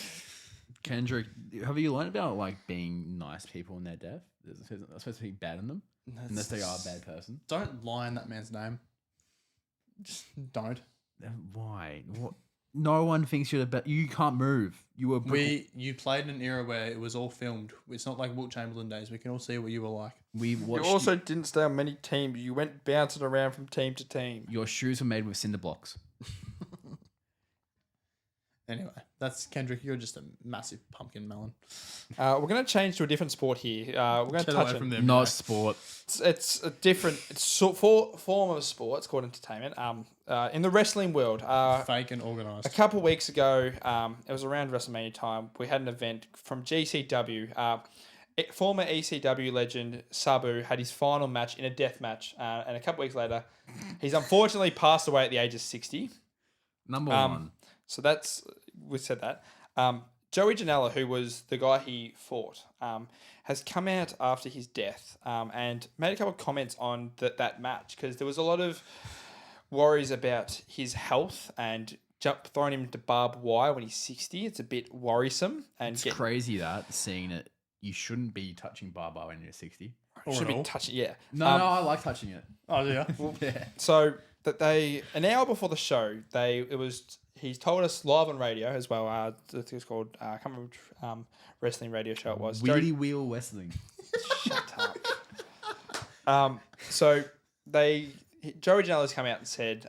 Kendrick, have you learned about like being nice people in their death? It's supposed to be bad in them, unless they are a bad person. Don't lie in that man's name. Just don't. Why? What? No one thinks you're the best. You can't move. You were. You played in an era where it was all filmed. It's not like Wilt Chamberlain days. We can all see what you were like. We You watched. also didn't stay on many teams. You went bouncing around from team to team. Your shoes were made with cinder blocks. Anyway, that's Kendrick. You're just a massive pumpkin melon. We're going to change to a different sport here. We're going to Get touch away it. from them. Not sport. It's a different form of sport. It's called entertainment. In the wrestling world, Fake and organized. a couple of weeks ago, it was around WrestleMania time. We had an event from GCW. Former ECW legend Sabu had his final match in a death match, and a couple of weeks later, he's unfortunately passed away at the age of 60. Number one. So we said that. Joey Janela, who was the guy he fought, has come out after his death and made a couple of comments on that match because there was a lot of worries about his health and throwing him into barbed wire when he's 60. It's a bit worrisome. And It's crazy that seeing it, you shouldn't be touching barbell when you're 60. Should be touching, yeah. No, I like touching it. Oh, yeah. Yeah. So that an hour before the show, he told us live on radio as well. It's called I can't remember which wrestling radio show it was. Wheelie Wheel Wrestling. Shut up. So Joey Janela's come out and said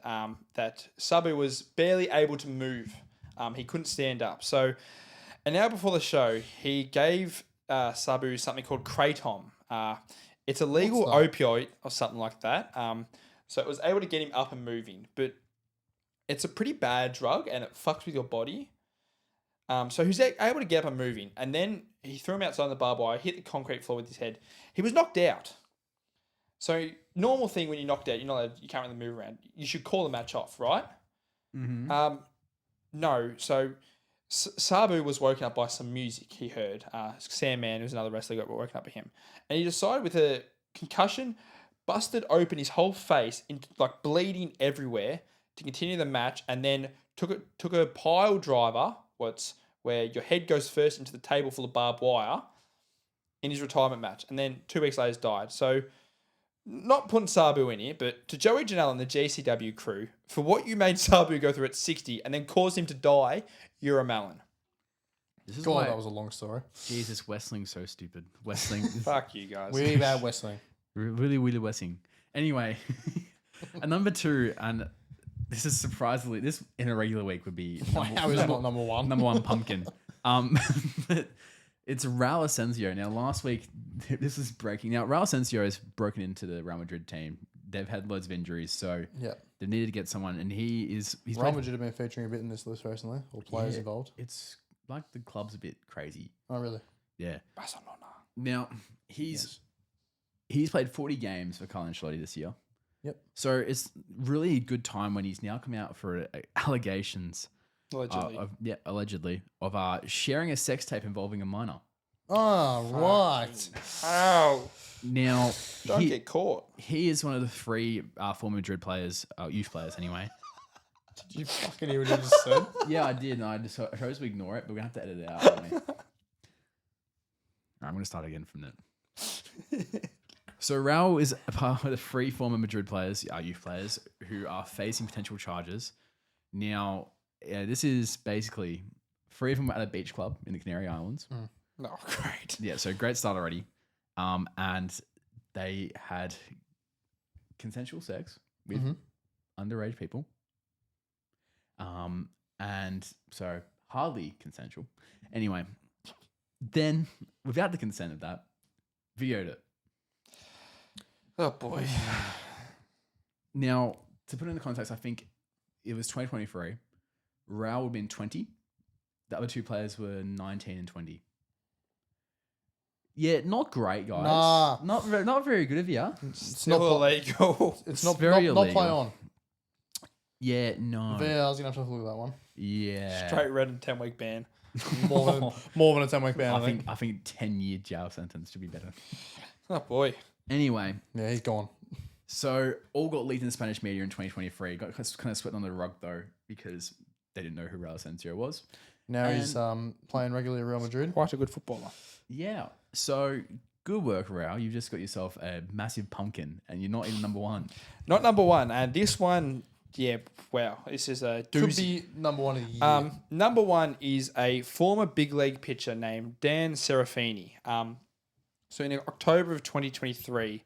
that Sabu was barely able to move. He couldn't stand up. So an hour before the show, he gave Sabu something called Kratom. It's a legal opioid or something like that. So it was able to get him up and moving, but it's a pretty bad drug and it fucks with your body. So he was able to get up and moving, and then he threw him outside on the barbed wire, hit the concrete floor with his head. He was knocked out. So normal thing when you're knocked out, you can't really move around. You should call the match off, right? Mm-hmm. No. So Sabu was woken up by some music he heard. Sam Mann, who's another wrestler, got woken up by him. And he decided with a concussion, busted open his whole face, into like bleeding everywhere, to continue the match, and then took a pile driver, where your head goes first into the table full of barbed wire, in his retirement match. And then 2 weeks later died. So not putting Sabu in here, but to Joey Janela and the GCW crew, for what you made Sabu go through at 60 and then caused him to die, you're a melon. This is God, why, that was a long story. Jesus, Wrestling's so stupid. Wrestling. Fuck you guys. Really bad wrestling. Really Wrestling. Anyway, and number two, and this is surprisingly, this in a regular week would be How is it not number one? number one pumpkin. But it's Raul Asensio. Now, last week, this is breaking. Now, Raul Asensio has broken into the Real Madrid team. They've had loads of injuries, so they needed to get someone, and he's Real Madrid have been featuring a bit in this list recently, or players involved. It's like the club's a bit crazy. Oh, really? Yeah. Barcelona. Now, he's played 40 games for Carlo Ancelotti this year. Yep. So it's really a good time when he's now come out for allegations, Allegedly. of sharing a sex tape involving a minor. Oh, right. Ow. Now, Don't get caught. he is one of the three former Madrid players, youth players anyway. Did you fucking hear what he just said? Yeah, I did, and I just chose to ignore it, but we're going to have to edit it out. Aren't we? All right, I'm going to start again from that. So Raul is a part of the three former Madrid players, youth players, who are facing potential charges. Now, this is basically three of them at a beach club in the Canary Islands. Oh, great. Yeah, so great start already. And they had consensual sex with underage people. And so hardly consensual. Anyway, then without the consent of that, videoed it. Oh, boy. Now, to put it into context, I think it was 2023. Rao would have been 20. The other two players were 19 and 20. Yeah, not great, guys. Nah. Not very good of you. It's Still not illegal. It's not very not play illegal. on. Yeah, no. VAR's gonna have to look at that one. Yeah. Straight red and 10-week ban. More than a 10-week ban. I think 10-year jail sentence should be better. Oh, boy. Anyway, Yeah, he's gone. so all got leaked in the Spanish media in 2023. Got kind of swept under the rug though because they didn't know who Raul Asensio was. Now he's playing regularly at Real Madrid. Quite a good footballer. Yeah. So good work, Raul. You've just got yourself a massive pumpkin, and you're not even number one. Not number one. And this one, yeah, wow. This is a Could doozy. be number one of the year. Number one is a former big league pitcher named Dan Serafini. So in October of 2023,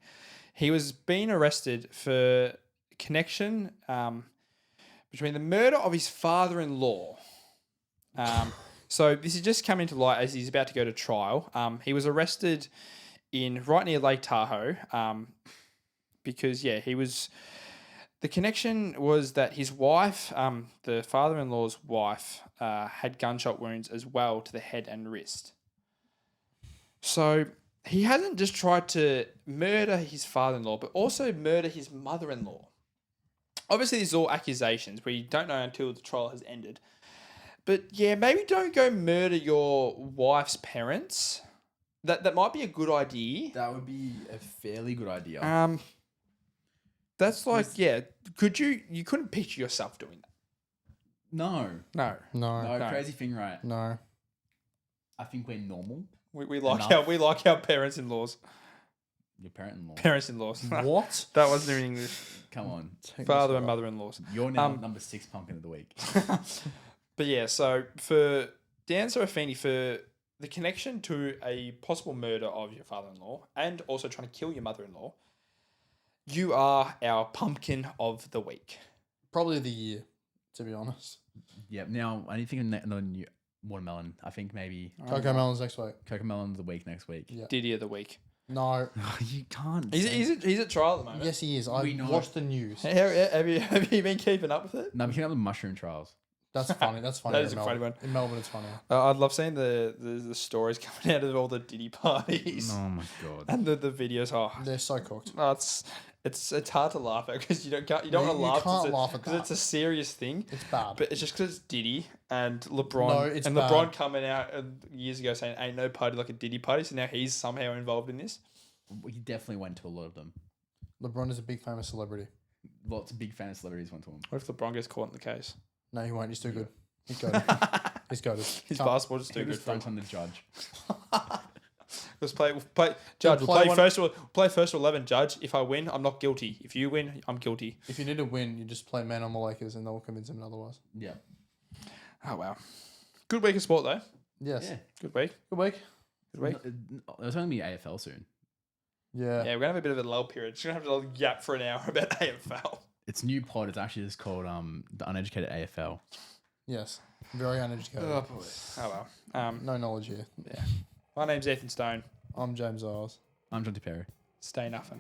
he was being arrested for connection between the murder of his father-in-law. So this has just come into light as he's about to go to trial. He was arrested right near Lake Tahoe because, yeah, the connection was that his wife, the father-in-law's wife, had gunshot wounds as well to the head and wrist. So he hasn't just tried to murder his father-in-law, but also murder his mother-in-law. Obviously, these are all accusations. We don't know until the trial has ended. But yeah, maybe don't go murder your wife's parents. That might be a good idea. That would be a fairly good idea. That's like, yeah. You couldn't picture yourself doing that. No. No. Crazy thing, right? No. I think we're normal. We like our parents-in-laws. Your parent-in-law. Parents-in-laws. What? That wasn't in English. Come on. Father and mother-in-laws. You're now number 6 pumpkin of the week. But yeah, so for Dan Serafini, for the connection to a possible murder of your father-in-law and also trying to kill your mother-in-law, you are our pumpkin of the week. Probably the year, to be honest. Yeah. Now, I need to think of another new watermelon. I think maybe Coco Melon's next week. Coco Melon of the week next week. Yeah. Diddy of the week. No. You can't. He's at trial at the moment. Yes, he is. I We know. watched the news. Have you been keeping up with it? No, but you have the mushroom trials. That's funny. That's funny. That in is a Melbourne. funny one. In Melbourne, it's funny. I'd love seeing the stories coming out of all the Diddy parties Oh my god. and the videos. Oh, They're so cooked. it's hard to laugh at because you don't want to laugh. can't laugh at because that. it's a serious thing. It's bad. But it's just because it's Diddy and LeBron. No, it's and bad. LeBron coming out years ago saying ain't no party like a Diddy party. So now he's somehow involved in this. He definitely went to a lot of them. LeBron is a big famous celebrity. Lots of big fan celebrities went to him. What if LeBron gets caught in the case? No, he won't. He's too good. He's goated. He's goated. His Can't- basketball is too Who good was for him. front on the judge? Let's play. Judge, we'll play play first to 11. Judge, if I win, I'm not guilty. If you win, I'm guilty. If you need to win, you just play man on the Lakers and they'll convince him otherwise. Yeah. Oh wow, good week of sport though. Yes. Yeah. Good week. Good week. Good week. There's only AFL soon. Yeah. Yeah, we're gonna have a bit of a lull period. Just gonna have to yap for an hour about AFL. It's new pod. It's actually just called the Uneducated AFL. Yes. Very uneducated. Oh boy. Oh well. No knowledge here. Yeah. My name's Ethan Stone. I'm James Isles. I'm John Perry. Stay Nuffin.